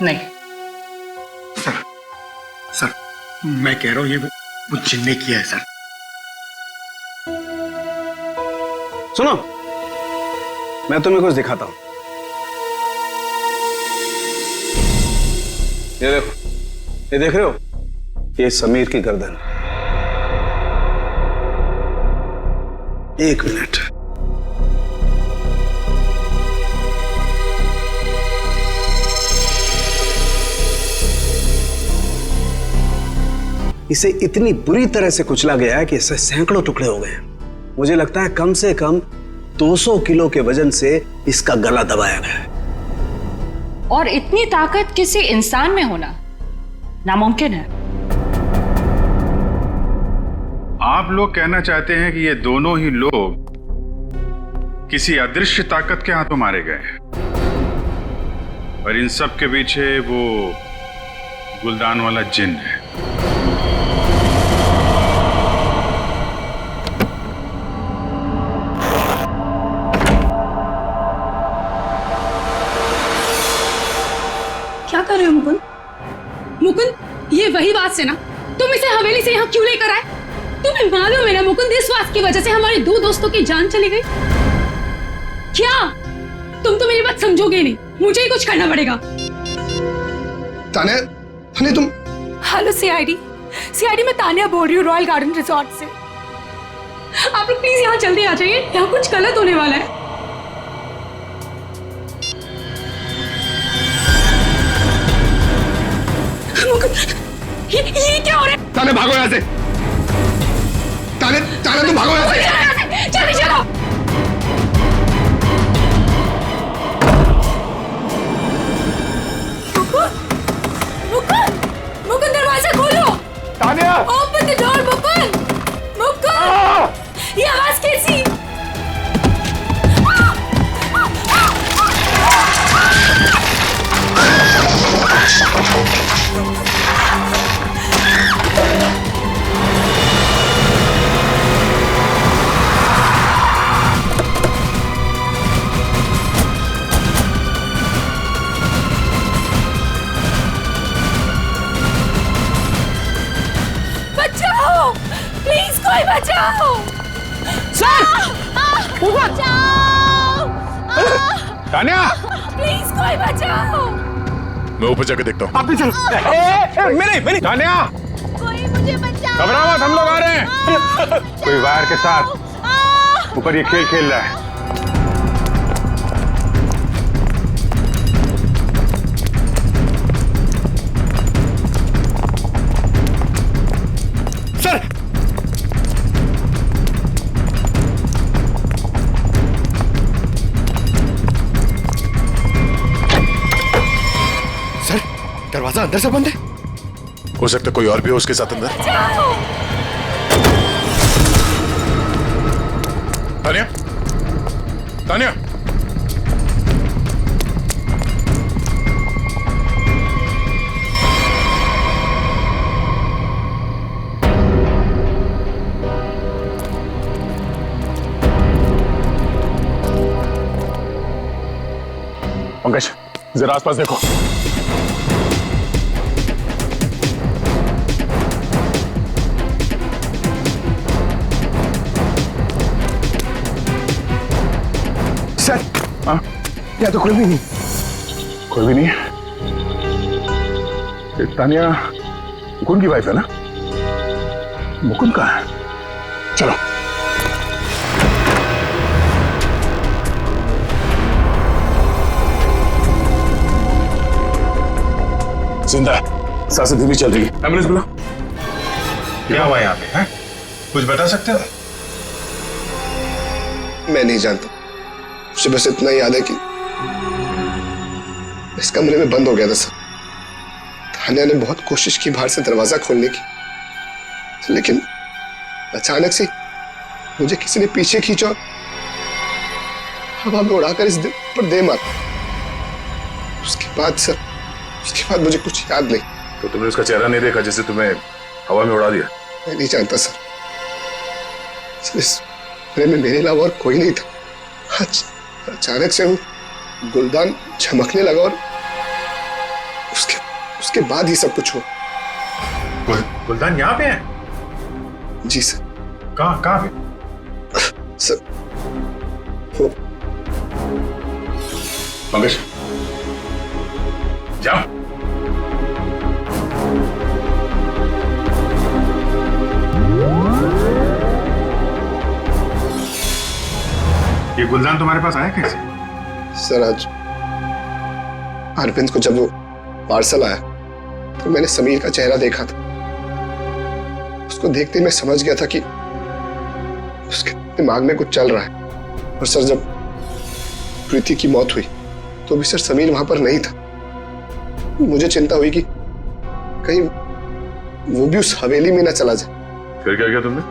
नहीं। सर मैं कह रहा हूं ये वो जिन ने किया है सर। सुनो, मैं तुम्हें कुछ दिखाता हूं। ये देखो, ये देख रहे हो, ये समीर की गर्दन। एक मिनट, इसे इतनी बुरी तरह से कुचला गया है कि इससे सैकड़ों टुकड़े हो गए। मुझे लगता है कम से कम 200 किलो के वजन से इसका गला दबाया गया है। और इतनी ताकत किसी इंसान में होना नामुमकिन है। आप लोग कहना चाहते हैं कि ये दोनों ही लोग किसी अदृश्य ताकत के हाथों मारे गए हैं, और इन सब के पीछे वो गुलदान वाला जिन है। क्या कर रहे हो मुकुंद? मुकुंद, ये वही बात से ना तुम इसे हवेली से यहाँ क्यों लेकर आए? तुम्हें मालूम है ना मुकुंद, इस बात की वजह से हमारे 2 दोस्तों की जान चली गई। क्या तुम तो मेरी बात समझोगे नहीं, मुझे ही कुछ करना पड़ेगा। तान्या, तुम। हेलो सीआईडी मैं तान्या बोल रही हूँ, रॉयल गार्डन रिजॉर्ट से। आप लोग प्लीज यहाँ जल्दी आ जाइए, यहाँ कुछ गलत होने वाला है। ये क्या हो रहा है? तान्या भागो यहाँ से। तान्या तुम भागो यहाँ से। जल्दी चलो। मुकुंद दरवाजा खोलो। Tanya open the door Mukund. ये आवाज कैसी? कोई बचाओ! सर! बचाओ! तान्या! प्लीज कोई बचाओ! मैं ऊपर जाके देखता हूँ। आप भी चलो। मेरी तान्या! कोई मुझे बचाओ! घबराओ मत, हम लोग आ रहे हैं। कोई वायर के साथ ऊपर ये खेल खेल रहा है। सर! सर, दरवाजा अंदर से बंद है। हो सकता है कोई और भी हो उसके साथ अंदर। तान्या! तान्या! पंकज, जरा आसपास देखो। सर, यहाँ तो कोई भी नहीं। कोई भी नहीं है। ये तान्या मुकुंद की वाइफ है ना? मुकुंद कहाँ है? चलो। जिंदा है, सांसें धीमी चल रही है। एम्बुलेंस बुला। क्या हुआ यहाँ पे? हैं? कुछ बता सकते हो? मैं नहीं जानता, मुझे बस इतना याद है कि इस कमरे में बंद हो गया था सर। तान्या ने बहुत कोशिश की बाहर से दरवाजा खोलने की, लेकिन अचानक से मुझे किसी ने पीछे खींचा और हवा में उड़ाकर इस दिल पर दे मारा। उसके बाद मुझे कुछ याद नहीं। तो तुमने उसका चेहरा नहीं देखा जिसे तुम्हें हवा में उड़ा दिया? मैं नहीं जानता सर, इस कमरे में मेरे अलावा और कोई नहीं था। आज अचानक से वो गुलदान चमकने लगा और उसके बाद ही सब कुछ हुआ। गुलदान यहाँ पे है? जी सर। कहाँ पे? सर वो पंकज, जाओ। ये गुलदान तुम्हारे पास आया कैसे? सर आज अरविंद को जब वो पार्सल आया तो मैंने समीर का चेहरा देखा था। उसको देखते मैं समझ गया था कि उसके दिमाग में कुछ चल रहा है। और सर जब प्रीति की मौत हुई तो भी सर समीर वहां पर नहीं था। मुझे चिंता हुई कि कहीं वो भी उस हवेली में ना चला जाए। फिर क्या किया तुमने?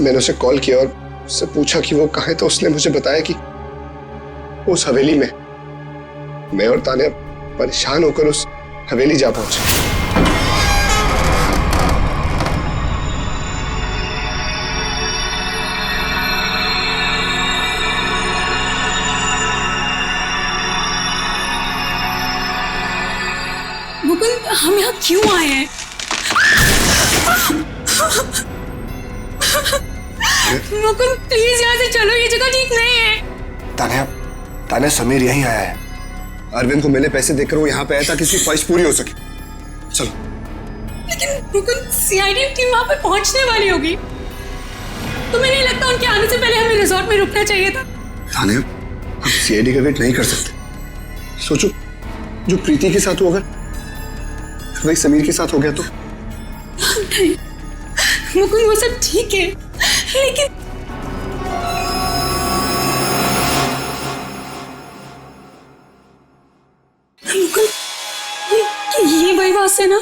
मैंने उसे कॉल किया और उससे पूछा कि वो कहाँ है, तो उसने मुझे बताया कि उस हवेली में। मैं और तान्या परेशान होकर उस हवेली जा पहुंचे। मुकुंद, हम यहाँ क्यों आए हैं? मुकुंद प्लीज यहाँ से चलो, ये जगह ठीक नहीं है। तान्या समीर यहीं आया है। अरविंद को मैंने पैसे देकर वो यहाँ पे आया ताकि उसकी ख्वाहिश पूरी हो सके। चलो। लेकिन मुकुंद सीआईडी टीम वहाँ पे पहुँचने वाली होगी। तुम्हें नहीं लगता उनके आने से पहले हमें रिजॉर्ट में रुकना चाहिए था? तान्या, हम सीआईडी का वेट नहीं कर सकते। सोचो जो प्रीति के साथ हुआ अगर वही समीर के साथ हो गया तो? नहीं मुकुंद, वो सब ठीक है, लेकिन मुकुंद, ये वही बात है ना?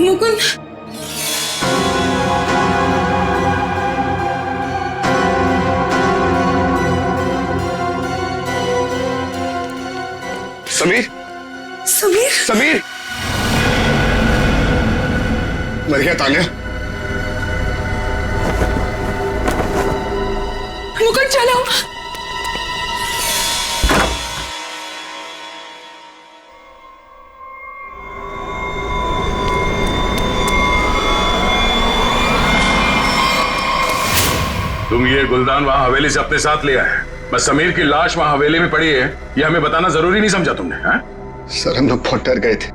मुकुंद, समीर समीर समीर मर गया तान्या। मुकुंद चलो। तुम ये गुलदान वहां हवेली से अपने साथ लिया है, बस समीर की लाश वहां हवेली में पड़ी है, ये हमें बताना जरूरी नहीं समझा तुमने? सर हम लोग बहुत डर गए थे,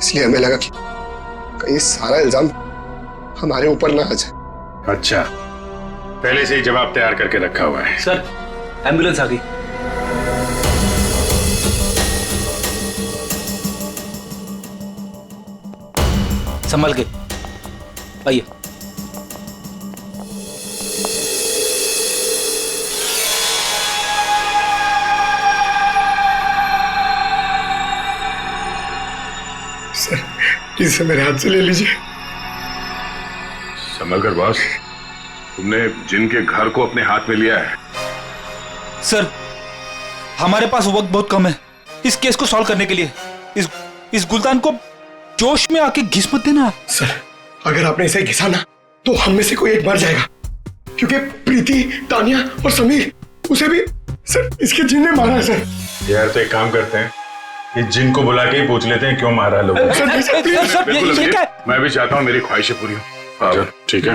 इसलिए हमें लगा कि कहीं सारा इल्जाम हमारे ऊपर ना आ जाए। अच्छा, पहले से ही जवाब तैयार करके रखा हुआ है। सर एम्बुलेंस आ गई। संभल के आइए। सर इसे मेरे हाथ से ले लीजिए। संभल कर बॉस, तुमने जिनके घर को अपने हाथ में लिया है। सर हमारे पास वक्त बहुत कम है इस केस को सॉल्व करने के लिए। इस गुलदान को जोश में आके घिस मत देना। सर अगर आपने इसे घिसा ना तो हम में से कोई एक मर जाएगा, क्योंकि प्रीति, तानिया और समीर, उसे भी सर इसके जिन ने मारा है। सर यार तो एक काम करते हैं, इस जिन को बुला के ही पूछ लेते हैं क्यों मारा लोग। मैं भी चाहता हूँ मेरी ख्वाहिशें पूरी हो। ठीक है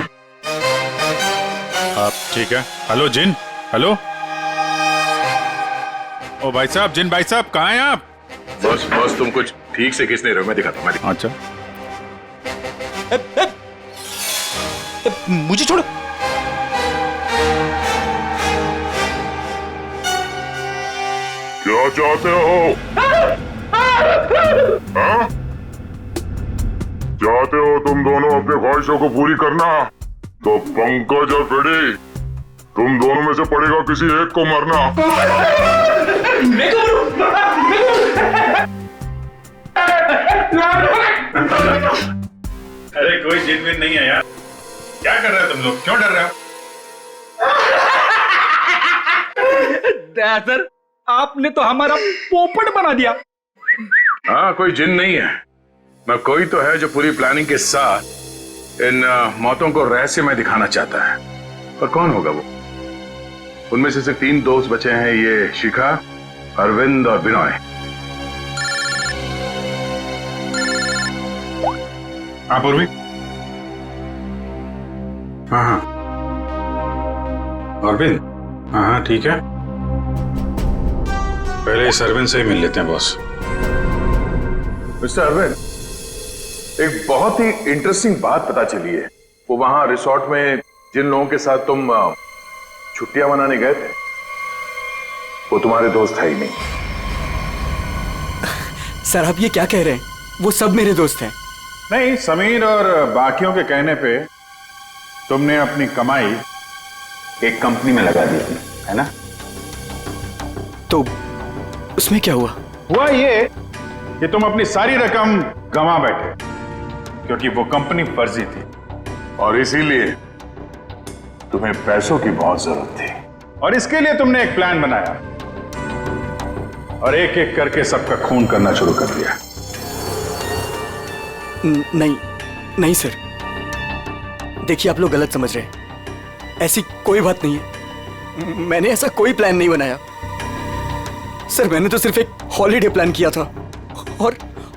आप ठीक है? हेलो जिन, हेलो। ओ भाई साहब, जिन भाई साहब कहाँ हैं आप? बस तुम कुछ ठीक से किस नहीं रहे हो, मैं दिखाता हूँ। अच्छा मुझे छोड़ो। क्या चाहते हो? हाँ? चाहते हो तुम दोनों अपनी ख्वाहिशों को पूरी करना? तो पंकज और फ्रेडी, तुम दोनों में से पड़ेगा किसी एक को मरना। अरे कोई जिन विन नहीं है यार, क्या कर रहे हो तुम लोग? क्यों डर रहे हो? सर आपने तो हमारा पोपट बना दिया। हाँ, कोई जिन नहीं है, मैं कोई तो है जो पूरी प्लानिंग के साथ इन मौतों को रहस्यमय दिखाना चाहता है। पर कौन होगा वो? उनमें से सिर्फ 3 दोस्त बचे हैं, ये शिखा, अरविंद और विनय। हाँ पूर्वी। हाँ अरविंद, हाँ ठीक है, पहले इस अरविंद से ही मिल लेते हैं बॉस। मिस्टर अरविंद, एक बहुत ही इंटरेस्टिंग बात पता चली है। वो वहां रिसोर्ट में जिन लोगों के साथ तुम छुट्टियां मनाने गए थे, वो तुम्हारे दोस्त है ही नहीं। सर आप ये क्या कह रहे हैं? वो सब मेरे दोस्त हैं। नहीं, समीर और बाकियों के कहने पे तुमने अपनी कमाई एक कंपनी में लगा दी थी, है ना? तो उसमें क्या हुआ? हुआ ये कि तुम अपनी सारी रकम गंवा बैठे, क्योंकि वो कंपनी फर्जी थी और इसीलिए तुम्हें पैसों की बहुत जरूरत थी। और इसके लिए तुमने एक प्लान बनाया और एक एक करके सबका खून करना शुरू कर दिया। नहीं सर, देखिए आप लोग गलत समझ रहे हैं। ऐसी कोई बात नहीं है, मैंने ऐसा कोई प्लान नहीं बनाया। सर मैंने तो सिर्फ एक हॉलीडे प्लान किया था। और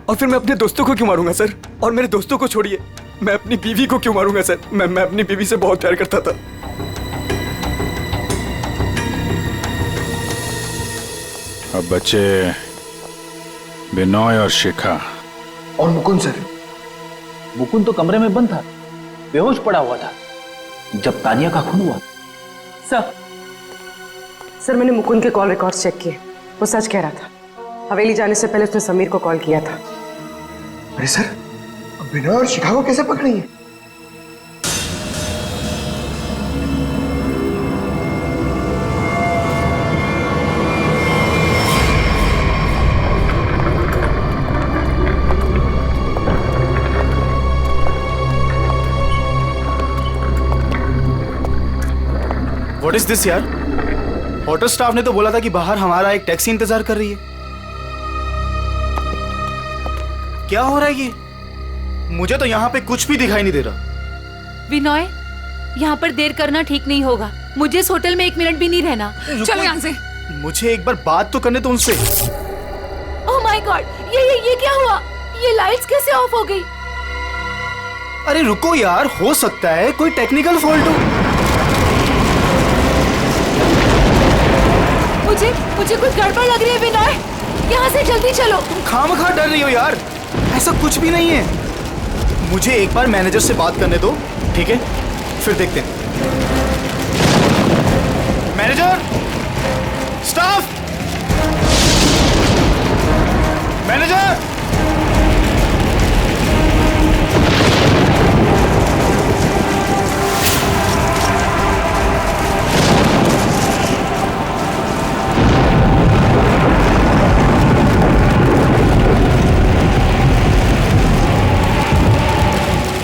फिर मैं अपने दोस्तों को क्यों मारूंगा सर? और मेरे दोस्तों को छोड़िए, मैं अपनी बीवी को क्यों मारूंगा सर? मैं अपनी बीवी से बहुत प्यार करता था। अब बच्चे बिनोय और शिखा। और मुकुंद सर, मुकुंद तो कमरे में बंद था, बेहोश पड़ा हुआ था जब तानिया का खून हुआ। सर मैंने मुकुंद के कॉल रिकॉर्ड्स चेक किए, वो सच कह रहा था। हवेली जाने से पहले उसने समीर को कॉल किया था। अरे सर, अब बिनोय और शिखा को कैसे पकड़ेंगे? व्हाट इज दिस यार? होटल स्टाफ ने तो बोला था कि बाहर हमारा एक टैक्सी इंतजार कर रही है। क्या हो रहा है ये? मुझे तो यहाँ पे कुछ भी दिखाई नहीं दे रहा। विनय, यहाँ पर देर करना ठीक नहीं होगा। मुझे इस होटल में 1 मिनट भी नहीं रहना। चलो यहाँ से। मुझे एक बार बात तो करने दो उनसे। ओह माय गॉड, ये क्या हुआ? ये लाइट्स कैसे ऑफ हो गई? अरे रुको यार, हो सकता है कोई टेक्निकल फॉल्ट हो। मुझे कुछ गड़बड़ लग रही है विनय, यहाँ से जल्दी चलो। तुम खामखा डर रही हो यार, ऐसा कुछ भी नहीं है। मुझे एक बार मैनेजर से बात करने दो, ठीक है? फिर देखते हैं। Manager, staff, manager.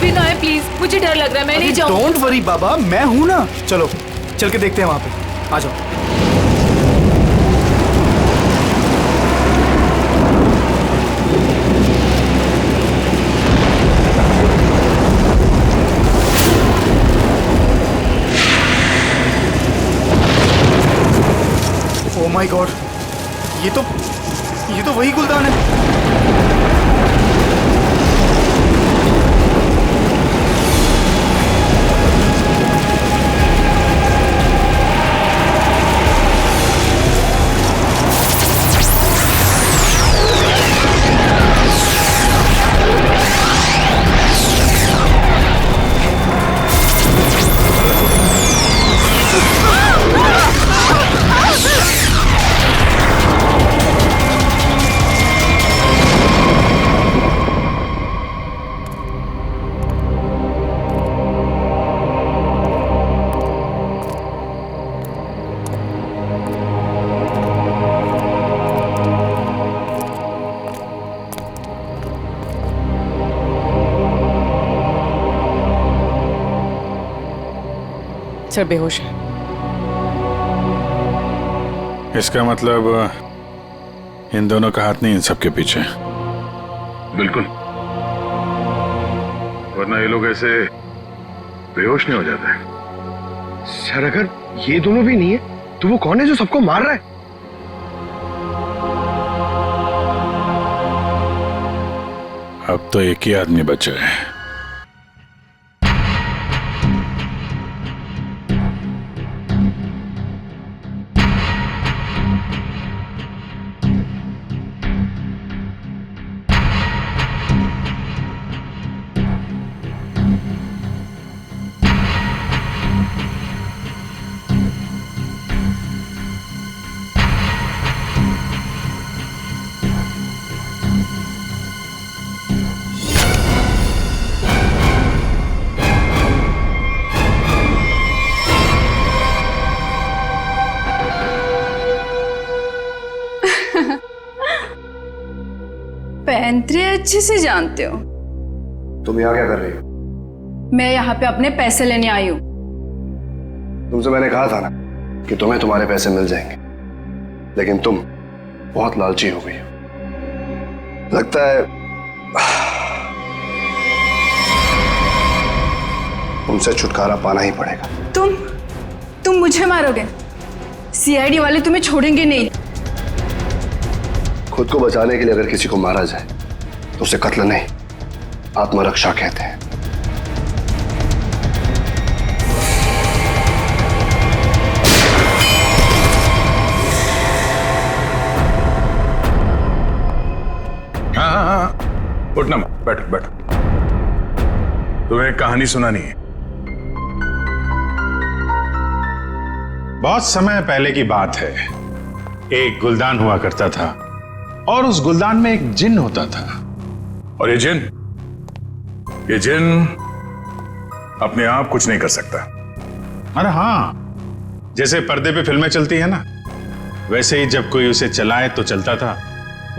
Vinay please, मुझे डर लग रहा है, मैं नहीं जाऊँ। डोंट वरी बाबा, मैं हूं ना। चलो चल के देखते हैं वहां पे, आ जाओ। ओह माय गॉड, ये तो वही गुलदान है। सर बेहोश है। इसका मतलब इन दोनों का हाथ नहीं इन सबके पीछे। बिल्कुल, वरना ये लोग ऐसे बेहोश नहीं हो जाते हैं। सर अगर ये दोनों भी नहीं है तो वो कौन है जो सबको मार रहा है? अब तो एक ही आदमी बचा है। पैंतरे अच्छे से जानते हो। तुम यहाँ क्या कर रही हो? मैं यहाँ पे अपने पैसे लेने आई हूँ। तुमसे मैंने कहा था ना कि तुम्हें तुम्हारे पैसे मिल जाएंगे, लेकिन तुम बहुत लालची हो गई हो। लगता है तुमसे छुटकारा पाना ही पड़ेगा। तुम मुझे मारोगे? सीआईडी वाले तुम्हें छोड़ेंगे नहीं। खुद को बचाने के लिए अगर किसी को मारा जाए तो उसे कत्ल नहीं, आत्मरक्षा कहते हैं। हाँ, उठना, बैठो बैठो। तुम्हें एक कहानी सुनानी है। बहुत समय पहले की बात है। एक गुलदान हुआ करता था और उस गुलदान में एक जिन होता था। और ये जिन अपने आप कुछ नहीं कर सकता। अरे हाँ, जैसे पर्दे पे फिल्में चलती है ना, वैसे ही जब कोई उसे चलाए तो चलता था,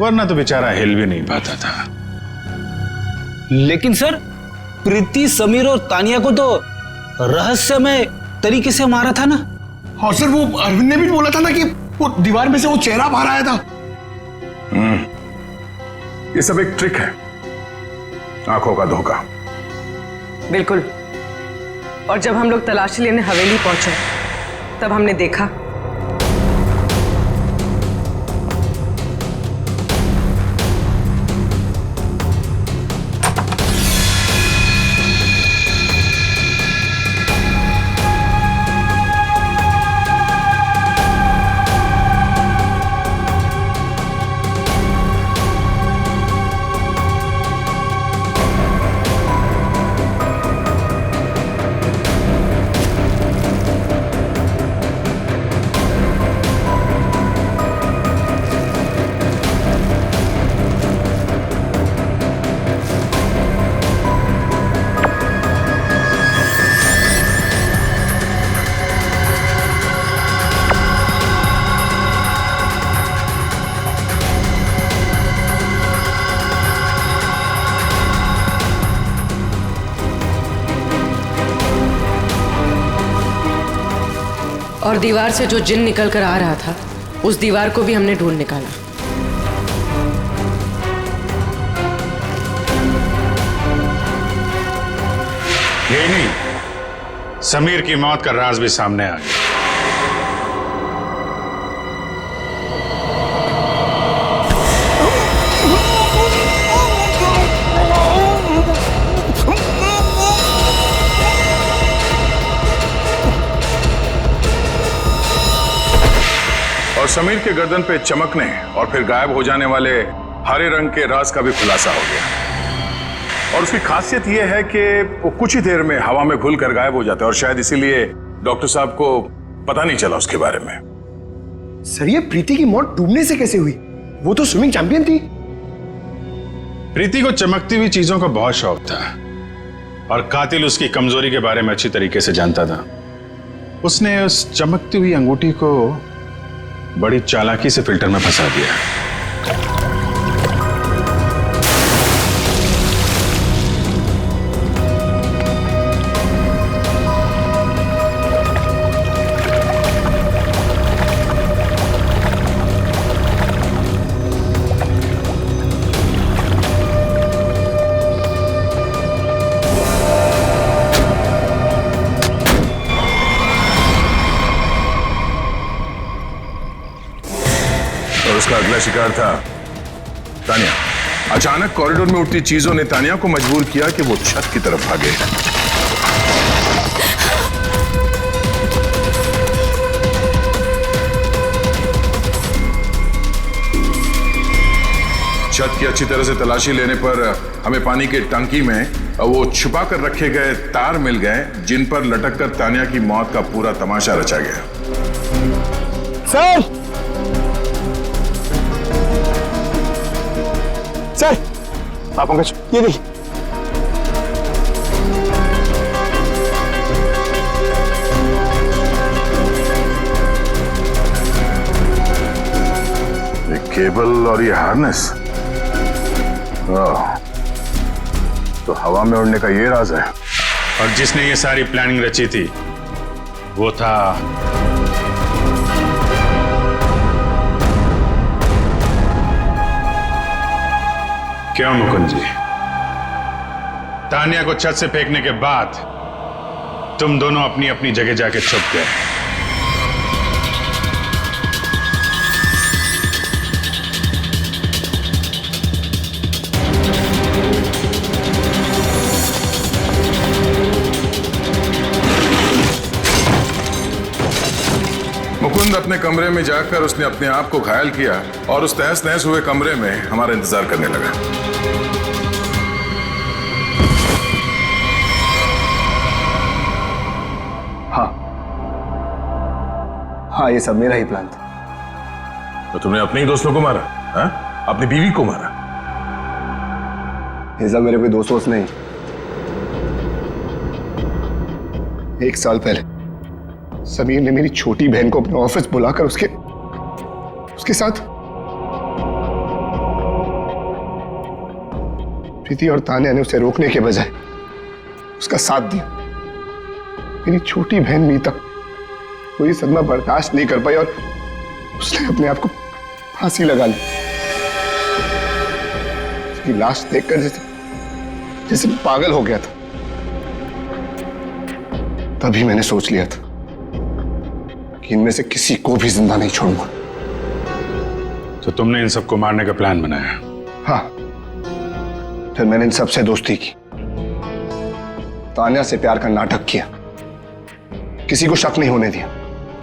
वरना तो बेचारा हिल भी नहीं पाता था। लेकिन सर, प्रीति, समीर और तानिया को तो रहस्यमय तरीके से मारा था ना। हाँ सर, वो अरविंद ने भी बोला था ना कि वो दीवार में से वो चेहरा बाहर आया था। ये सब एक ट्रिक है, आंखों का धोखा। बिल्कुल। और जब हम लोग तलाशी लेने हवेली पहुंचे तब हमने देखा और दीवार से जो जिन निकल कर आ रहा था उस दीवार को भी हमने ढूंढ निकाला। यही नहीं, समीर की मौत का राज भी सामने आ गया। और समीर के गर्दन पे चमकने और फिर गायब हो जाने वाले हरे रंग के राज का भी खुलासा हो गया। और उसकी खासियत यह है कि वो कुछ ही देर में हवा में घुल कर गायब हो जाता है और शायद इसीलिए डॉक्टर साहब को पता नहीं चला उसके बारे में। सर ये प्रीति की मौत डूबने से कैसे हुई? वो तो स्विमिंग चैंपियन थी। प्रीति को चमकती हुई चीजों का बहुत शौक था और कातिल उसकी कमजोरी के बारे में अच्छी तरीके से जानता था। उसने उस चमकती हुई अंगूठी को बड़ी चालाकी से फिल्टर में फंसा दिया। उसका अगला शिकार था तानिया। अचानक कॉरिडोर में उठती चीजों ने तानिया को मजबूर किया कि वो छत की तरफ भागे। छत की अच्छी तरह से तलाशी लेने पर हमें पानी के टंकी में वो छुपा कर रखे गए तार मिल गए जिन पर लटक कर तानिया की मौत का पूरा तमाशा रचा गया। सर सर आप पंकज ये देखिए। ये केबल और ये हार्नेस, तो हवा में उड़ने का ये राज है। और जिसने ये सारी प्लानिंग रची थी वो था क्यों मुकुंद जी? तानिया को छत से फेंकने के बाद तुम दोनों अपनी अपनी जगह जाके छुप गए। मुकुंद अपने कमरे में जाकर उसने अपने आप को घायल किया और उस तहस नहस हुए कमरे में हमारा इंतजार करने लगा। हाँ ये सब मेरा ही प्लान था। तो तुमने अपने ही दोस्तों को मारा? हा? अपनी बीवी को मारा? ये सब मेरे कोई दोस्त वोस्त नहीं। 1 साल पहले समीर ने मेरी छोटी बहन को अपने ऑफिस बुलाकर उसके साथ प्रीति और तानिया ने उसे रोकने के बजाय उसका साथ दिया। मेरी छोटी बहन मीता वो ये सदमा बर्दाश्त नहीं कर पाई और उसने अपने आप को फांसी लगा ली। उसकी लाश देखकर जैसे पागल हो गया था। तभी मैंने सोच लिया था कि इनमें से किसी को भी जिंदा नहीं छोड़ूंगा। तो तुमने इन सबको मारने का प्लान बनाया? हाँ, फिर मैंने इन सबसे दोस्ती की, तानिया से प्यार का नाटक किया, किसी को शक नहीं होने दिया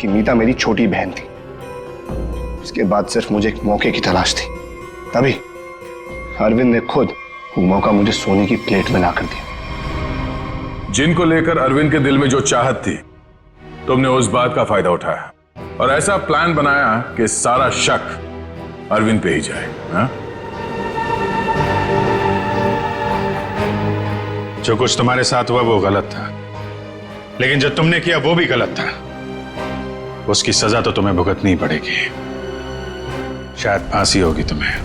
कि मीता मेरी छोटी बहन थी। इसके बाद सिर्फ मुझे एक मौके की तलाश थी, तभी अरविंद ने खुद वो मौका मुझे सोने की प्लेट में ला कर दिया। जिनको लेकर अरविंद के दिल में जो चाहत थी तुमने उस बात का फायदा उठाया और ऐसा प्लान बनाया कि सारा शक अरविंद पे ही जाए। हा? जो कुछ तुम्हारे साथ हुआ वो गलत था, लेकिन जो तुमने किया वो भी गलत था। उसकी सजा तो तुम्हें भुगतनी पड़ेगी। शायद फांसी होगी तुम्हें।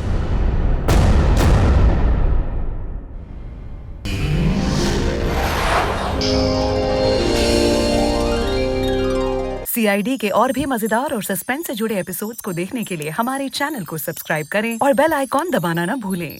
सीआईडी के और भी मजेदार और सस्पेंस से जुड़े एपिसोड्स को देखने के लिए हमारे चैनल को सब्सक्राइब करें और बेल आइकॉन दबाना ना भूलें।